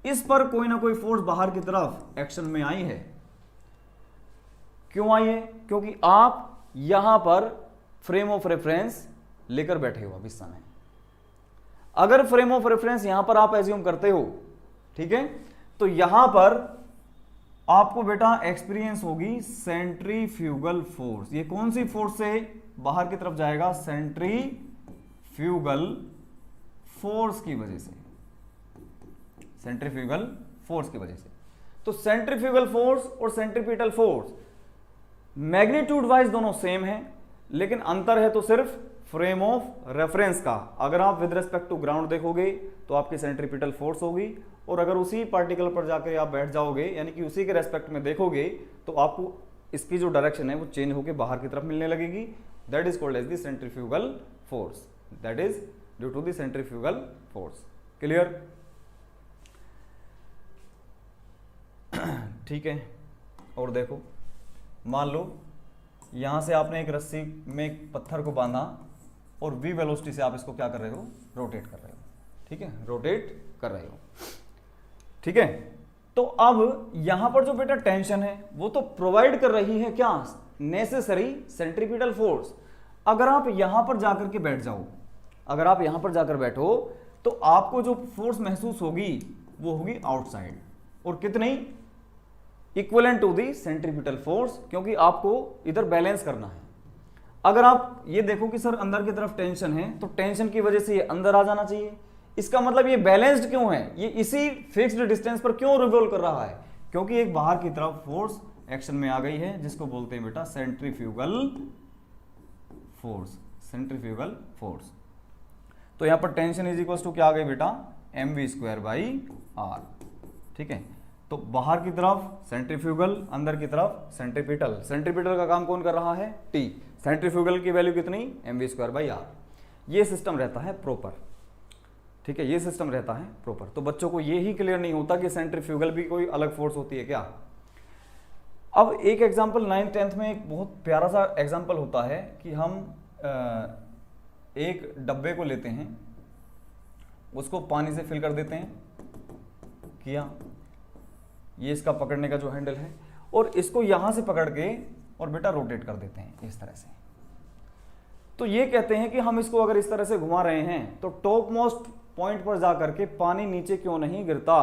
इस पर कोई ना कोई फोर्स बाहर की तरफ एक्शन में आई है। क्यों आई है? क्योंकि आप यहां पर फ्रेम ऑफ रेफरेंस लेकर बैठे हो अभी इस समय। अगर फ्रेम ऑफ रेफरेंस यहां पर आप एज्यूम करते हो, ठीक है, तो यहां पर आपको बेटा एक्सपीरियंस होगी सेंट्रीफ्यूगल फोर्स। ये कौन सी फोर्स से बाहर की तरफ जाएगा? सेंट्रीफ्यूगल फोर्स की वजह से, सेंट्रीफ्यूगल फोर्स की वजह से। तो सेंट्रीफ्यूगल फोर्स और सेंट्रीपिटल फोर्स मैग्नीट्यूड वाइज दोनों सेम है, लेकिन अंतर है तो सिर्फ फ्रेम ऑफ रेफरेंस का। अगर आप विद रेस्पेक्ट टू ग्राउंड देखोगे तो आपकी सेंट्रीपिटल फोर्स होगी, और अगर उसी पार्टिकल पर जाकर आप बैठ जाओगे, यानी कि उसी के रेस्पेक्ट में देखोगे, तो आपको इसकी जो डायरेक्शन है वो चेंज होकर बाहर की तरफ मिलने लगेगी। That is called as the centrifugal force, that is due to the centrifugal force. Clear? ठीक है। और देखो, मान लो यहां से आपने एक रस्सी में एक पत्थर को बांधा और v वेलोसिटी से आप इसको क्या कर रहे हो, रोटेट कर रहे हो। ठीक है, रोटेट कर रहे हो। ठीक है, तो अब यहां पर जो बेटा टेंशन है वो तो प्रोवाइड कर रही है क्या, नेसेसरी सेंट्रीपिटल फोर्स। अगर आप यहां पर जाकर के बैठ जाओ, अगर आप यहां पर जाकर बैठो तो आपको जो फोर्स महसूस होगी वो होगी आउटसाइड, और कितनी, equivalent to the centripetal force, क्योंकि आपको इधर बैलेंस करना है। अगर आप ये देखो कि सर अंदर की तरफ टेंशन है, तो टेंशन की वजह से ये अंदर आ जाना चाहिए, इसका मतलब ये बैलेंस्ड क्यों है, ये इसी फिक्स्ड डिस्टेंस पर क्यों रिवॉल्व कर रहा है, क्योंकि एक बाहर की तरफ फोर्स एक्शन में आ गई है, जिसको बोलते हैं बेटा सेंट्रीफ्यूगल फोर्स, सेंट्रीफ्यूगल फोर्स। तो यहां पर टेंशन इज इक्वल टू क्या आ गई बेटा, mv²/r। ठीक है, तो बाहर की तरफ सेंट्रीफ्यूगल, अंदर की तरफ सेंट्रीपिटल। सेंट्रीपिटल का काम कौन कर रहा है, T। सेंट्रीफ्यूगल की वैल्यू कितनी, mv²/r। ये सिस्टम रहता है प्रॉपर। ठीक है, ये सिस्टम रहता है प्रॉपर। तो बच्चों को ये ही क्लियर नहीं होता कि सेंट्रीफ्यूगल भी कोई अलग फोर्स होती है क्या। अब एक एग्जांपल 9th 10th में एक बहुत प्यारा सा एग्जांपल होता है कि हम एक डब्बे को लेते हैं, उसको पानी से फिल कर देते हैं, किया, ये इसका पकड़ने का जो हैंडल है, और इसको यहां से पकड़ के और बेटा रोटेट कर देते हैं इस तरह से। तो ये कहते हैं कि हम इसको अगर इस तरह से घुमा रहे हैं तो टॉप मोस्ट पॉइंट पर जाकर के पानी नीचे क्यों नहीं गिरता,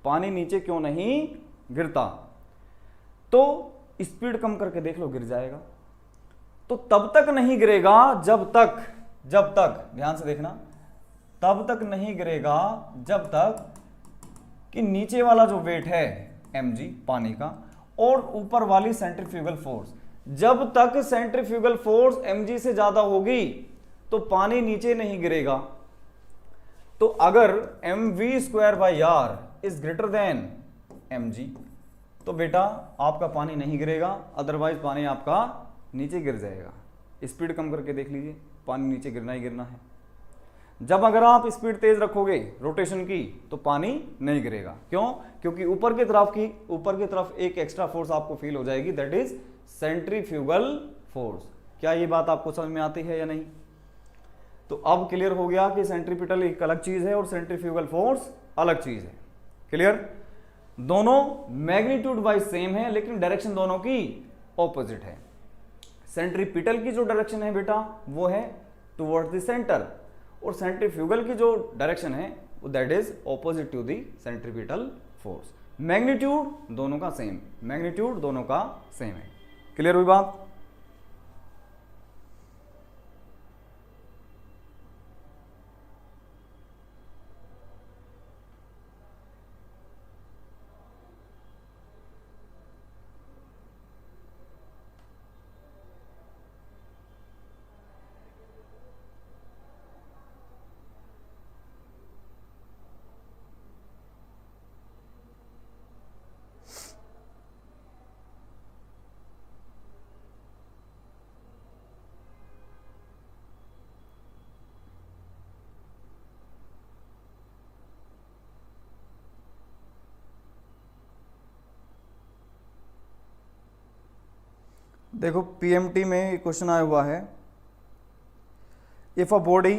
पानी नीचे क्यों नहीं गिरता। तो स्पीड कम करके देख लो, गिर जाएगा। तो तब तक नहीं गिरेगा जब तक ध्यान से देखना, तब तक नहीं गिरेगा जब तक कि नीचे वाला जो वेट है mg पानी का, और ऊपर वाली सेंट्रीफ्यूगल फोर्स, जब तक सेंट्रीफ्यूगल फोर्स mg से ज्यादा होगी तो पानी नीचे नहीं गिरेगा। तो अगर mv²/r is greater than mg, तो बेटा आपका पानी नहीं गिरेगा, अदरवाइज पानी आपका नीचे गिर जाएगा। स्पीड कम करके देख लीजिए, पानी नीचे गिरना ही गिरना है। जब अगर आप स्पीड तेज रखोगे रोटेशन की तो पानी नहीं गिरेगा। क्यों? क्योंकि ऊपर की तरफ एक एक्स्ट्रा फोर्स आपको फील हो जाएगी, दैट इज सेंट्रीफ्यूगल फोर्स। क्या ये बात आपको समझ में आती है या नहीं? तो अब क्लियर हो गया कि सेंट्रीपिटल एक अलग चीज है और सेंट्रीफ्यूगल फोर्स अलग चीज है। क्लियर? दोनों मैग्नीट्यूड वाइज सेम है, लेकिन डायरेक्शन दोनों की ऑपोजिट है। सेंट्रीपिटल की जो डायरेक्शन है बेटा वो है टुवर्ड्स द सेंटर, और सेंट्रीफ्यूगल की जो डायरेक्शन है वो that is opposite to the centripetal force. Magnitude दोनों का सेम, मैग्नीट्यूड दोनों का सेम है। क्लियर हुई बात? देखो पीएमटी में क्वेश्चन आया हुआ है, if a body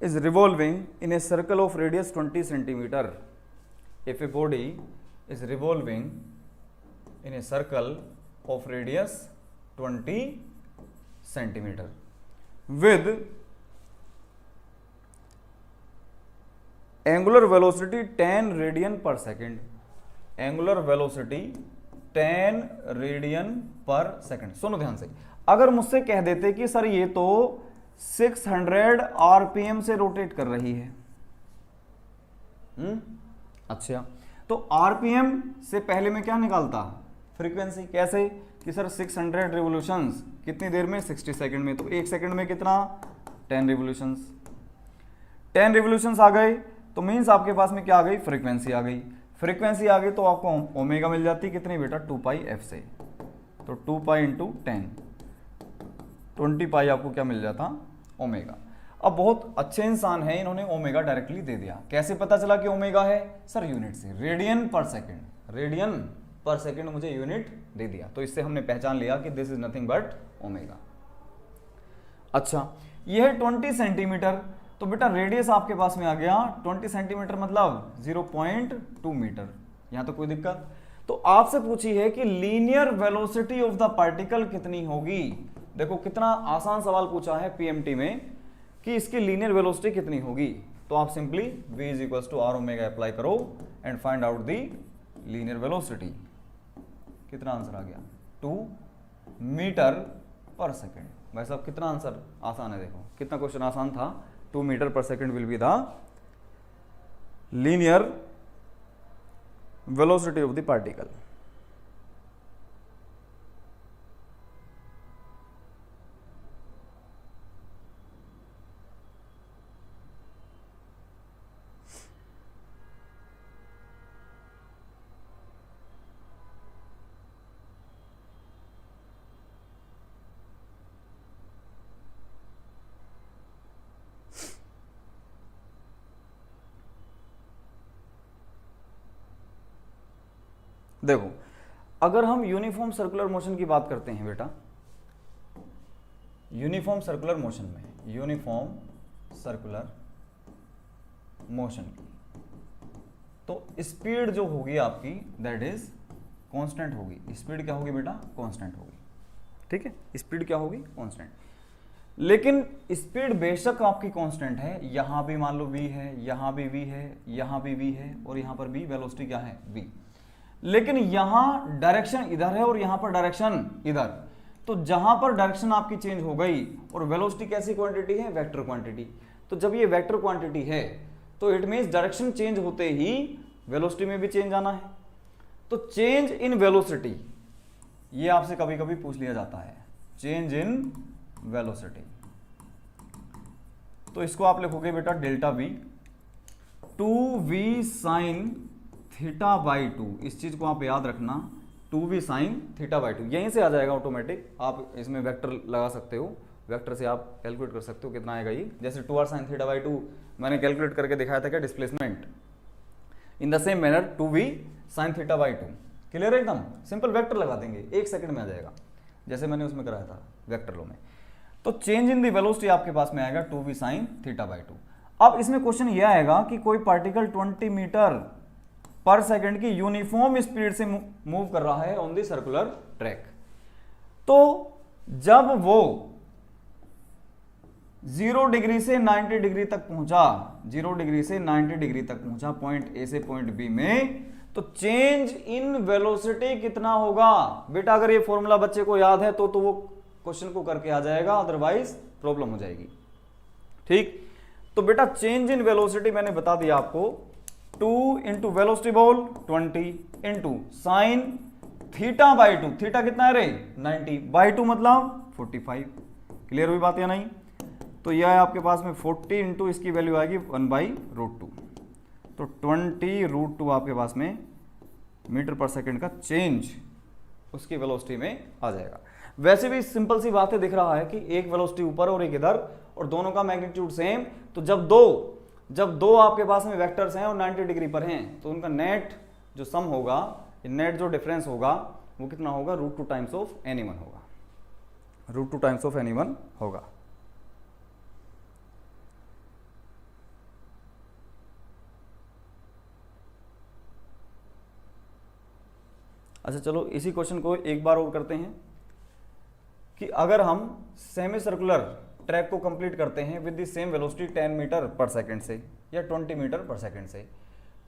is revolving in a circle of radius 20 centimetre, if a body is revolving in a circle of radius 20 centimetre with angular velocity 10 radian पर सेकेंड, एंगुलर वेलोसिटी 10 रेडियन पर सेकेंड। सुनो ध्यान से, अगर मुझसे कह देते कि सर ये तो 600 आरपीएम से रोटेट कर रही है, अच्छा, तो आरपीएम से पहले मैं क्या निकालता, फ्रीक्वेंसी। कैसे कि सर 600 रिवोल्यूशंस कितनी देर में, 60 सेकंड में, तो एक सेकंड में कितना, 10 रिवोल्यूशंस। 10 रिवोल्यूशंस आ गए तो मीन्स आपके पास में क्या आ गई, फ्रीक्वेंसी आ गई। फ्रीक्वेंसी आ गई तो आपको ओमेगा मिल जाती, कितनी बेटा, 2 पाई एफ से, तो 2 पाई इंटू 10, 20 पाई आपको क्या मिल जाता, ओमेगा। अब बहुत अच्छे इंसान है, इन्होंने ओमेगा डायरेक्टली दे दिया। कैसे पता चला कि ओमेगा है? सर यूनिट से, रेडियन पर सेकेंड, रेडियन पर सेकेंड मुझे यूनिट दे दिया, तो इससे हमने पहचान लिया कि this is nothing but omega. अच्छा, यह है 20 सेंटीमीटर, तो बेटा रेडियस आपके पास में आ गया 20 सेंटीमीटर मतलब 0.2 मीटर। यहां तो कोई दिक्कत? तो आपसे पूछी है कि linear velocity of the particle कितनी होगी। देखो कितना आसान सवाल पूछा है पीएमटी में कि इसकी लीनियर वेलोसिटी कितनी होगी। तो आप simply v is equal to r omega apply करो and find out the linear velocity. कितना आंसर आ गया? 2 मीटर पर सेकेंड। भाई साहब कितना आंसर आसान है, देखो कितना क्वेश्चन आसान था। 2 मीटर पर second will be the linear velocity of the particle. देखो अगर हम यूनिफॉर्म सर्कुलर मोशन की बात करते हैं बेटा, यूनिफॉर्म सर्कुलर मोशन में, यूनिफॉर्म सर्कुलर मोशन की, तो स्पीड जो होगी आपकी दैट इज कांस्टेंट होगी। स्पीड क्या होगी बेटा? कांस्टेंट होगी। ठीक है, स्पीड क्या होगी? कांस्टेंट। लेकिन स्पीड बेशक आपकी कांस्टेंट है, यहां भी मान लो v है, यहां भी v है, यहां भी v है और यहां पर भी वेलोसिटी क्या है? v। लेकिन यहां डायरेक्शन इधर है और यहां पर डायरेक्शन इधर, तो जहां पर डायरेक्शन आपकी चेंज हो गई और वेलोसिटी कैसी क्वांटिटी है? Vector quantity. तो जब ये वेक्टर क्वांटिटी है तो इट मींस डायरेक्शन चेंज होते ही वेलोसिटी में भी चेंज आना है। तो चेंज इन वेलोसिटी, ये आपसे कभी कभी पूछ लिया जाता है, चेंज इन वेलोसिटी। तो इसको आप लिखोगे बेटा delta we, 2v sign theta by 2। इस चीज को आप याद रखना, 2v साइन थीटा बाई 2, यहीं से आ जाएगा ऑटोमेटिक। आप इसमें वेक्टर लगा सकते हो, वेक्टर से आप कैलकुलेट कर सकते हो कितना आएगा ये। जैसे 2r साइन थीटा बाई 2 मैंने कैलकुलेट करके दिखाया था क्या? Displacement. In the same manner 2v sign theta by 2, clear है? एकदम सिंपल वेक्टर लगा देंगे, 1 सेकंड में आ जाएगा, जैसे मैंने उसमें कराया था वेक्टर लो में। तो चेंज इन दी वेलोसिटी आपके पास में आएगा 2v साइन थीटा बाई 2। अब इसमें क्वेश्चन ये आएगा कि कोई पार्टिकल 20 मीटर पर सेकंड की यूनिफॉर्म स्पीड से मूव कर रहा है ऑन दी सर्कुलर ट्रैक। तो जब वो 0 डिग्री से 90 डिग्री तक पहुंचा, 0 डिग्री से 90 डिग्री तक पहुंचा पॉइंट ए से पॉइंट बी में, तो चेंज इन वेलोसिटी कितना होगा? बेटा अगर ये फॉर्मूला बच्चे को याद है तो वो क्वेश्चन को करके आ जाएगा, अदरवाइज प्रॉब्लम हो जाएगी। ठीक, तो बेटा चेंज इन वेलोसिटी मैंने बता दिया आपको, 2 इंटू वेलोसिटी बोल 20 into sine theta by 2। Theta कितना है रे? 90 बाई 2 मतलब 45। क्लियर हुई बात या नहीं? तो यह है आपके पास में 40 इंटू इसकी वैल्यू आएगी 1/√2। तो 20√2 आपके पास में मीटर पर सेकंड का चेंज उसकी वेलोसिटी में आ जाएगा। वैसे भी सिंपल सी बात है, दिख रहा है कि एक वेलोसिटी ऊपर और एक इधर और दोनों का मैग्नीट्यूड सेम। तो जब दो आपके पास में वेक्टर्स हैं और 90 डिग्री पर हैं, तो उनका नेट जो सम होगा, नेट जो डिफरेंस होगा वो कितना होगा? √2 टाइम्स ऑफ एनी1 होगा, √2 टाइम्स ऑफ एनी1 होगा। अच्छा चलो इसी क्वेश्चन को एक बार और करते हैं कि अगर हम सेमी सर्कुलर ट्रैक को कंप्लीट करते हैं with the same velocity 10 metre per second से या 20 मीटर पर सेकंड से,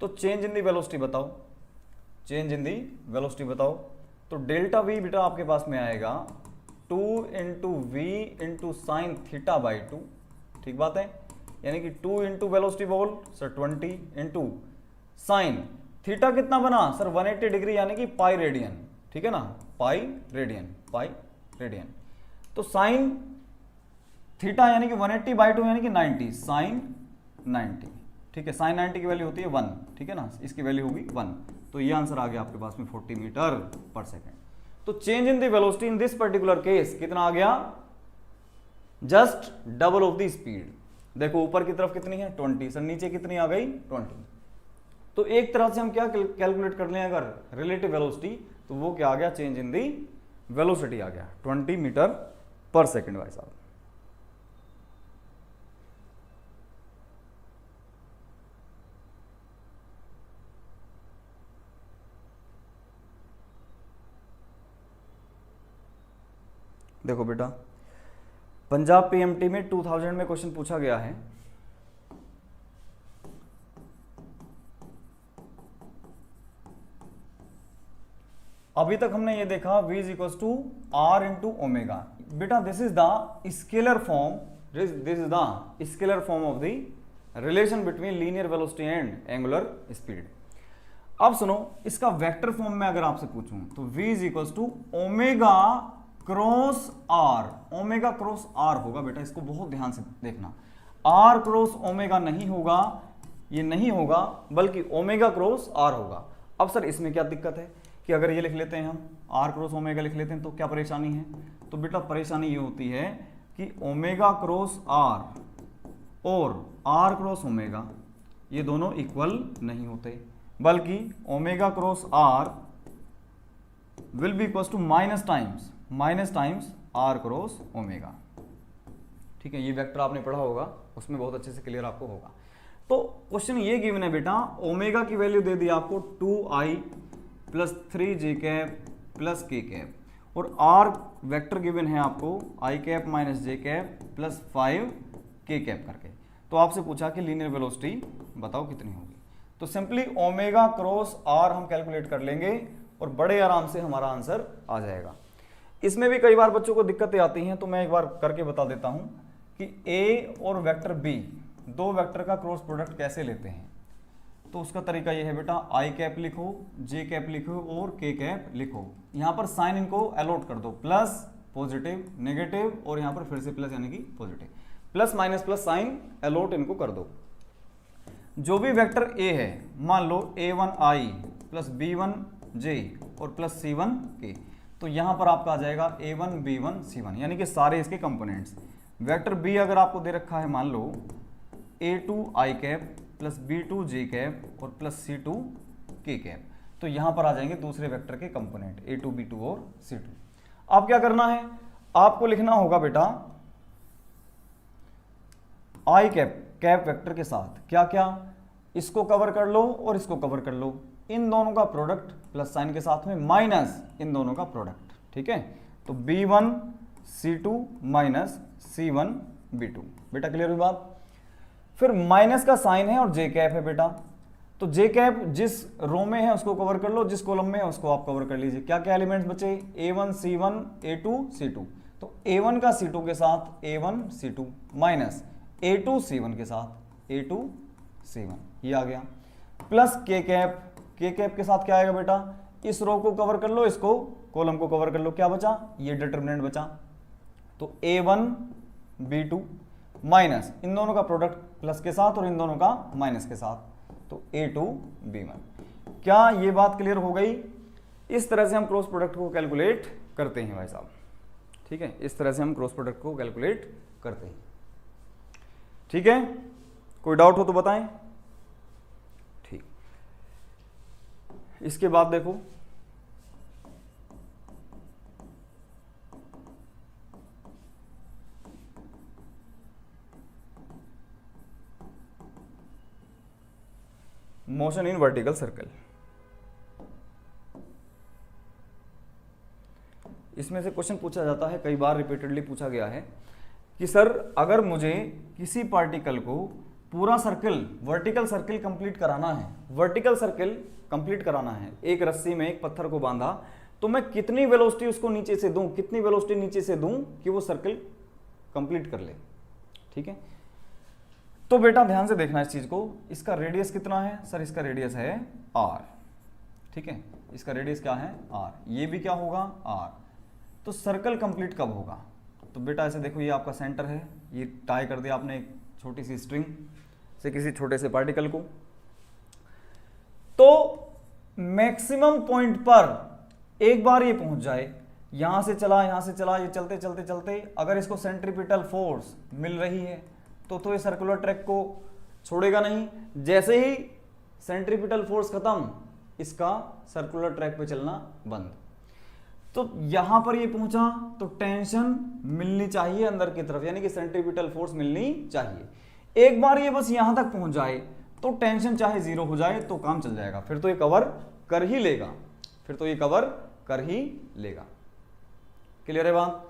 तो चेंज इन दी वेलोसिटी बताओ, चेंज इन दी वेलोसिटी बताओ। तो डेल्टा वी बेटा आपके पास में आएगा 2 into v into sine theta by 2। ठीक बात है, यानी कि 2 इंटू वेलोसिटी बोल सर 20 इंटू साइन थीटा कितना बना सर 180 डिग्री यानी कि पाई रेडियन। ठीक है ना, पाई रेडियन। तो साइन थीटा यानी कि 180 बाई 2 यानी कि 90, साइन 90। ठीक है, साइन 90 की वैल्यू होती है 1। ठीक है ना, इसकी वैल्यू होगी 1। तो ये आंसर आ गया आपके पास में 40 मीटर पर सेकेंड। तो change in the velocity in this particular case कितना आ गया? Just double of the speed. देखो ऊपर की तरफ कितनी है 20, सर नीचे कितनी आ गई 20। तो एक तरह से हम क्या कैलकुलेट कर लें अगर रिलेटिव वेलोसिटी, तो वो क्या आ गया, चेंज इन दी वेलोसिटी आ गया 20 मीटर पर सेकेंड भाई साहब। देखो बेटा पंजाब पीएमटी में 2000 में क्वेश्चन पूछा गया है, अभी तक हमने ये देखा v is equal to r into omega. बेटा this is the scalar form, this is the scalar form of the relation between linear velocity and angular speed. अब सुनो, इसका वेक्टर फॉर्म में अगर आपसे पूछूं तो v is equal to omega cross r, omega cross r होगा बेटा, इसको बहुत ध्यान से देखना, आर क्रॉस ओमेगा नहीं होगा, ये नहीं होगा, बल्कि ओमेगा क्रॉस आर होगा। अब सर इसमें क्या दिक्कत है कि अगर ये लिख लेते हैं हम आर क्रॉस ओमेगा लिख लेते हैं तो क्या परेशानी है, तो बेटा परेशानी ये होती है कि ओमेगा क्रॉस आर और आर क्रॉस ओमेगा ये दोनों इक्वल नहीं होते, बल्कि omega cross r will be equal to minus times r cross omega. ठीक है, ये वेक्टर आपने पढ़ा होगा, उसमें बहुत अच्छे से क्लियर आपको होगा। तो क्वेश्चन ये गिवन है बेटा, ओमेगा की वैल्यू दे दी आपको 2i plus 3j cap plus k cap, और आर वेक्टर गिवन है आपको i cap minus j cap plus 5k cap करके। तो आपसे पूछा कि लीनियर वेलोसिटी बताओ कितनी होगी, तो सिंपली ओमेगा क्रॉस आर हम कैलकुलेट कर लेंगे और बड़े आराम से हमारा आंसर आ जाएगा। इसमें भी कई बार बच्चों को दिक्कतें आती हैं, तो मैं एक बार करके बता देता हूं कि a और वेक्टर b, दो वेक्टर का क्रॉस प्रोडक्ट कैसे लेते हैं। तो उसका तरीका ये है बेटा, i कैप लिखो, j कैप लिखो और k कैप लिखो, यहाँ पर साइन इनको अलॉट कर दो, प्लस पॉजिटिव नेगेटिव और यहाँ पर फिर से प्लस यानी कि positive, plus minus plus sign allot इनको कर दो। जो भी वेक्टर a है, मान लो a1i प्लस b1j और प्लस c1k, तो यहाँ पर आपका आ जाएगा a1 b1 c1 यानी कि सारे इसके कंपोनेंट्स। वेक्टर b अगर आपको दे रखा है मान लो a2i cap plus b2 j cap और प्लस c2 k कैप, तो यहाँ पर आ जाएंगे दूसरे वेक्टर के कंपोनेंट a2 b2 और c2। अब क्या करना है, आपको लिखना होगा बेटा i कैप वेक्टर के साथ क्या क्या, इसको कवर कर लो और इसको कवर कर लो, इन दोनों का प्रोडक्ट प्लस साइन के साथ में माइनस इन दोनों का प्रोडक्ट। ठीक है, तो b1 c2 minus c1 b2। बेटा क्लियर हुई बात। फिर माइनस का साइन है और जे कैप है बेटा, तो जे कैप जिस रो में है उसको कवर कर लो, जिस कॉलम में है उसको आप कवर कर लीजिए। क्या क्या एलिमेंट्स बचे, a1 c1 a2 c2, तो a1 का c2 के साथ a1 c2 minus a2 c1 के साथ a2 c1, ये आ गया, प्लस k कैप के साथ क्या आएगा बेटा, इस रो को कवर कर लो, इसको कॉलम को कवर कर लो, क्या बचा, ये डिटरमिनेंट बचा, तो a1 b2 माइनस इन दोनों का प्रोडक्ट प्लस के साथ और इन दोनों का माइनस के साथ, तो a2 b1। क्या ये बात क्लियर हो गई। इस तरह से हम क्रॉस प्रोडक्ट को कैलकुलेट करते हैं भाई साहब। ठीक है, इस तरह से हम क्रॉस प्रोडक्ट को कैलकुलेट करते हैं। ठीक है, कोई डाउट हो तो बताएं। ठीक, इसके बाद देखो मोशन इन वर्टिकल सर्कल। इसमें से क्वेश्चन पूछा जाता है, कई बार रिपीटेडली पूछा गया है कि सर अगर मुझे किसी पार्टिकल को पूरा सर्कल वर्टिकल सर्कल कंप्लीट कराना है, वर्टिकल सर्कल कंप्लीट कराना है, एक रस्सी में एक पत्थर को बांधा, तो मैं कितनी वेलोसिटी उसको नीचे से दूं, कितनी वेलोसिटी नीचे से दूं कि वो सर्कल कंप्लीट कर ले। ठीक है, तो बेटा ध्यान से देखना इस चीज को, इसका रेडियस कितना है, सर इसका रेडियस है r। ठीक है, इसका रेडियस क्या है r, ये भी क्या होगा r। तो सर्कल कंप्लीट कब होगा, तो बेटा ऐसे देखो, ये आपका सेंटर है, ये टाई कर दिया आपने एक छोटी सी स्ट्रिंग से किसी छोटे से पार्टिकल को, तो मैक्सिमम पॉइंट पर एक बार ये पहुंच जाए, यहां से चला, यहां से चला, ये चलते चलते चलते अगर इसको सेंट्रीपिटल फोर्स मिल रही है तो ये सर्कुलर ट्रैक को छोड़ेगा नहीं। जैसे ही सेंट्रीपिटल फोर्स खत्म, इसका सर्कुलर ट्रैक पे चलना बंद। तो यहां पर ये पहुंचा तो टेंशन मिलनी चाहिए अंदर की तरफ, यानी कि सेंट्रीपिटल फोर्स मिलनी चाहिए। एक बार ये बस यहां तक पहुंच जाए तो टेंशन चाहे जीरो हो जाए तो काम चल जाएगा, फिर तो ये कवर कर ही लेगा, फिर तो ये कवर कर ही लेगा। क्लियर है बात?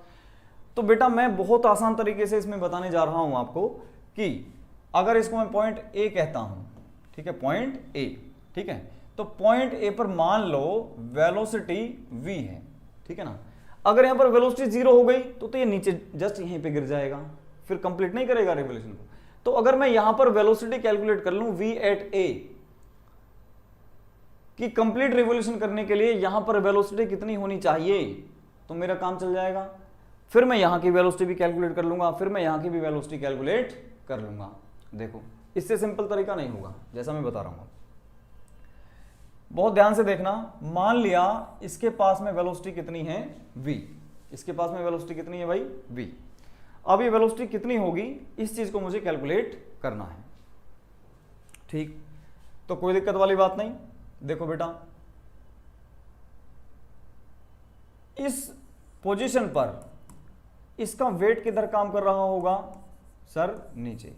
तो बेटा मैं बहुत आसान तरीके से इसमें बताने जा रहा हूं आपको कि अगर इसको मैं पॉइंट ए कहता हूं, ठीक है, पॉइंट ए, ठीक है, तो पॉइंट ए पर मान लो वेलोसिटी v है, ठीक है ना। अगर यहां पर वेलोसिटी जीरो हो गई तो ये नीचे जस्ट यहीं पे गिर जाएगा, फिर कंप्लीट नहीं करेगा रिवोल्यूशन को। तो अगर मैं यहां पर वेलोसिटी कैलकुलेट कर लूं v एट a कि कंप्लीट रिवोल्यूशन करने के लिए यहां पर वेलोसिटी कितनी होनी चाहिए, तो मेरा काम चल जाएगा। फिर मैं यहां की वेलोसिटी भी कैलकुलेट कर लूंगा, फिर मैं यहां की भी वेलोसिटी कैलकुलेट कर लूंगा। देखो इससे सिंपल तरीका नहीं होगा, जैसा मैं बता रहा हूं। बहुत ध्यान से देखना। मान लिया इसके पास में वेलोसिटी कितनी है v, इसके पास में वेलोसिटी कितनी है भाई v। अब ये वेलोसिटी कितनी होगी इस चीज को मुझे कैलकुलेट करना है, ठीक। तो कोई दिक्कत वाली बात नहीं। देखो बेटा इस पोजीशन पर इसका वेट किधर काम कर रहा होगा सर, नीचे।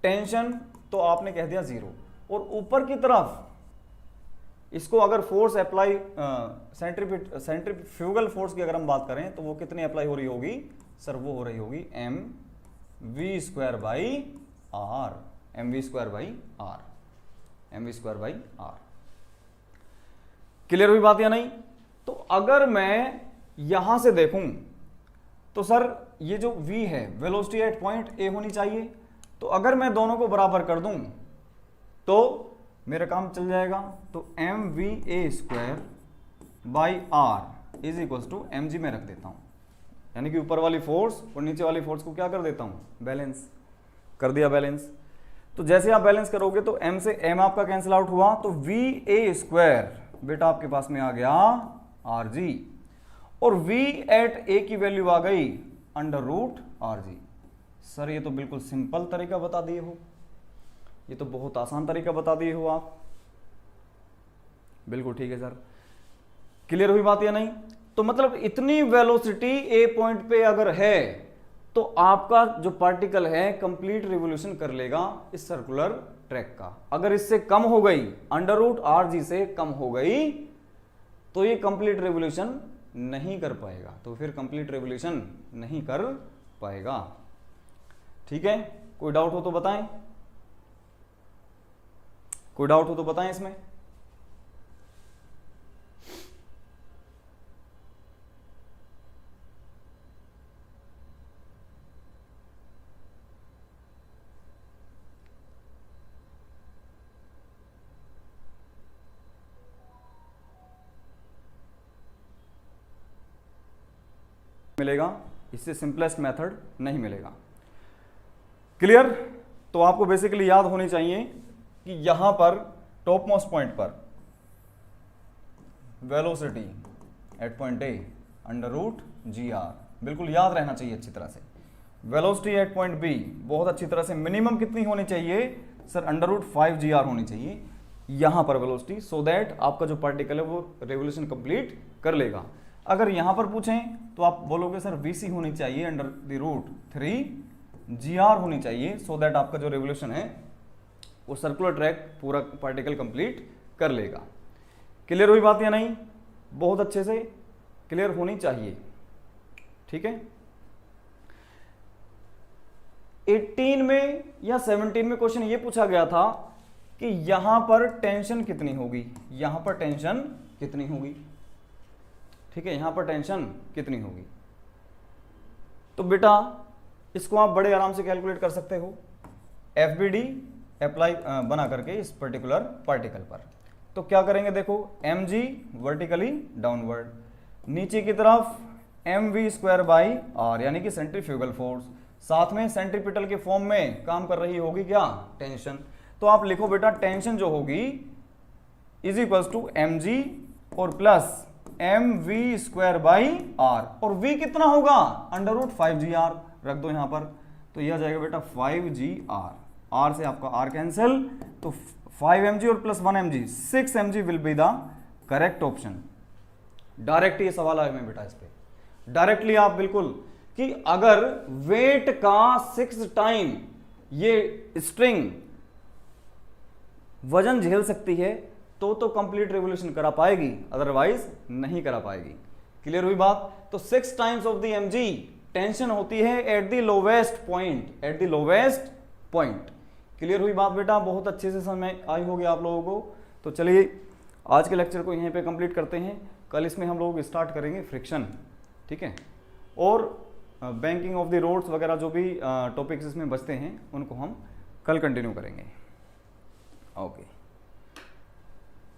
टेंशन तो आपने कह दिया जीरो, और ऊपर की तरफ इसको अगर फोर्स अप्लाई सेंट्रीफ्यूगल फोर्स की अगर हम बात करें तो वो कितनी अप्लाई हो रही होगी सर, वो हो रही होगी m v square by r, m v square by r, m v square by r. Clear हुई बात या नहीं? तो अगर मैं यहां से देखूं तो सर ये जो v है वेलोसिटी एट पॉइंट ए होनी चाहिए। तो अगर मैं दोनों को बराबर कर दूं तो मेरा काम चल जाएगा। तो m v a square by r is equals to m g में रख देता हूं, यानी कि ऊपर वाली फोर्स और नीचे वाली फोर्स को क्या कर देता हूं, बैलेंस कर दिया, बैलेंस। तो जैसे आप बैलेंस करोगे तो m से m आपका कैंसिल आउट हुआ, तो वी ए स्क्वायर बेटा आपके पास में आ गया आर जी, और v एट a की वैल्यू आ गई under root r g. Sir ये तो बिल्कुल सिंपल तरीका बता दिए हो, ये तो बहुत आसान तरीका बता दिए हो आप। बिल्कुल ठीक है सर। क्लियर हुई बात या नहीं? तो मतलब इतनी वेलोसिटी ए पॉइंट पे अगर है तो आपका जो पार्टिकल है कंप्लीट रिवोल्यूशन कर लेगा इस सर्कुलर ट्रैक का। अगर इससे कम हो गई, अंडर रूट आर जी से कम हो गई, तो ये कंप्लीट रिवोल्यूशन नहीं कर पाएगा, तो फिर कंप्लीट रिवोल्यूशन नहीं कर पाएगा। ठीक है, कोई डाउट हो तो बताएं, कोई डाउट हो तो बताएं इसमें। मिलेगा, इससे सिंपलेस्ट मेथड नहीं मिलेगा। क्लियर? तो आपको बेसिकली याद होनी चाहिए कि यहां पर टॉप मोस्ट पॉइंट पर velocity at point a under root g r, बिल्कुल याद रहना चाहिए अच्छी तरह से। वेलोसिटी एट पॉइंट बी बहुत अच्छी तरह से मिनिमम कितनी होनी चाहिए sir, under root 5 g r होनी चाहिए यहां पर वेलोसिटी, सो दैट आपका जो पार्टिकल है वो रेवोल्यूशन कंप्लीट कर लेगा। अगर यहां पर पूछें तो आप बोलोगे सर वीसी होनी चाहिए under the root 3 g r होनी चाहिए, सो दैट आपका जो रेवोल्यूशन है वो सर्कुलर ट्रैक पूरा पार्टिकल कंप्लीट कर लेगा। क्लियर हुई बात या नहीं? बहुत अच्छे से क्लियर होनी चाहिए। ठीक है, 18 में या 17 में क्वेश्चन ये पूछा गया था कि यहां पर टेंशन कितनी होगी, यहां पर टेंशन कितनी होगी। ठीक है, यहां पर टेंशन कितनी होगी, तो बेटा इसको आप बड़े आराम से कैलकुलेट कर सकते हो, एफबीडी अप्लाई बना करके इस पर्टिकुलर पार्टिकल पर। तो क्या करेंगे, देखो mg वर्टिकली डाउनवर्ड, नीचे की तरफ mv स्क्वायर बाई आर यानी कि सेंट्रीफ्यूगल फोर्स, साथ में सेंट्रीपिटल के फॉर्म में काम कर रही होगी क्या, टेंशन। तो आप लिखो बेटा टेंशन जो होगी इज इक्वल्स टू mg और plus m v square by r, और v कितना होगा अंडर रूट 5 जी आर, रख दो यहां पर। तो यह आ जाएगा बेटा 5GR, R से आपका R कैंसिल, तो 5 mg और plus 1 mg 6 mg will be the correct option. Direct ये सवाल आया मैं बेटा इस पे डायरेक्टली आप बिल्कुल कि अगर वेट का 6 टाइम ये स्ट्रिंग वजन झेल सकती है तो कंप्लीट रेवोल्यूशन करा पाएगी, अदरवाइज नहीं करा पाएगी। क्लियर हुई बात? तो 6 times of the mg tension होती है at the lowest point, at the lowest point. Clear हुई बात बेटा? बहुत अच्छे से समझ आई होगी आप लोगों को। तो चलिए आज के लेक्चर को यहीं पे कंप्लीट करते हैं। कल इसमें हम लोग स्टार्ट करेंगे फ्रिक्शन, ठीक है, और बैंकिंग ऑफ द रोड्स वगैरह जो भी टॉपिक्स इसमें बचते हैं उनको हम कल कंटिन्यू करेंगे। ओके।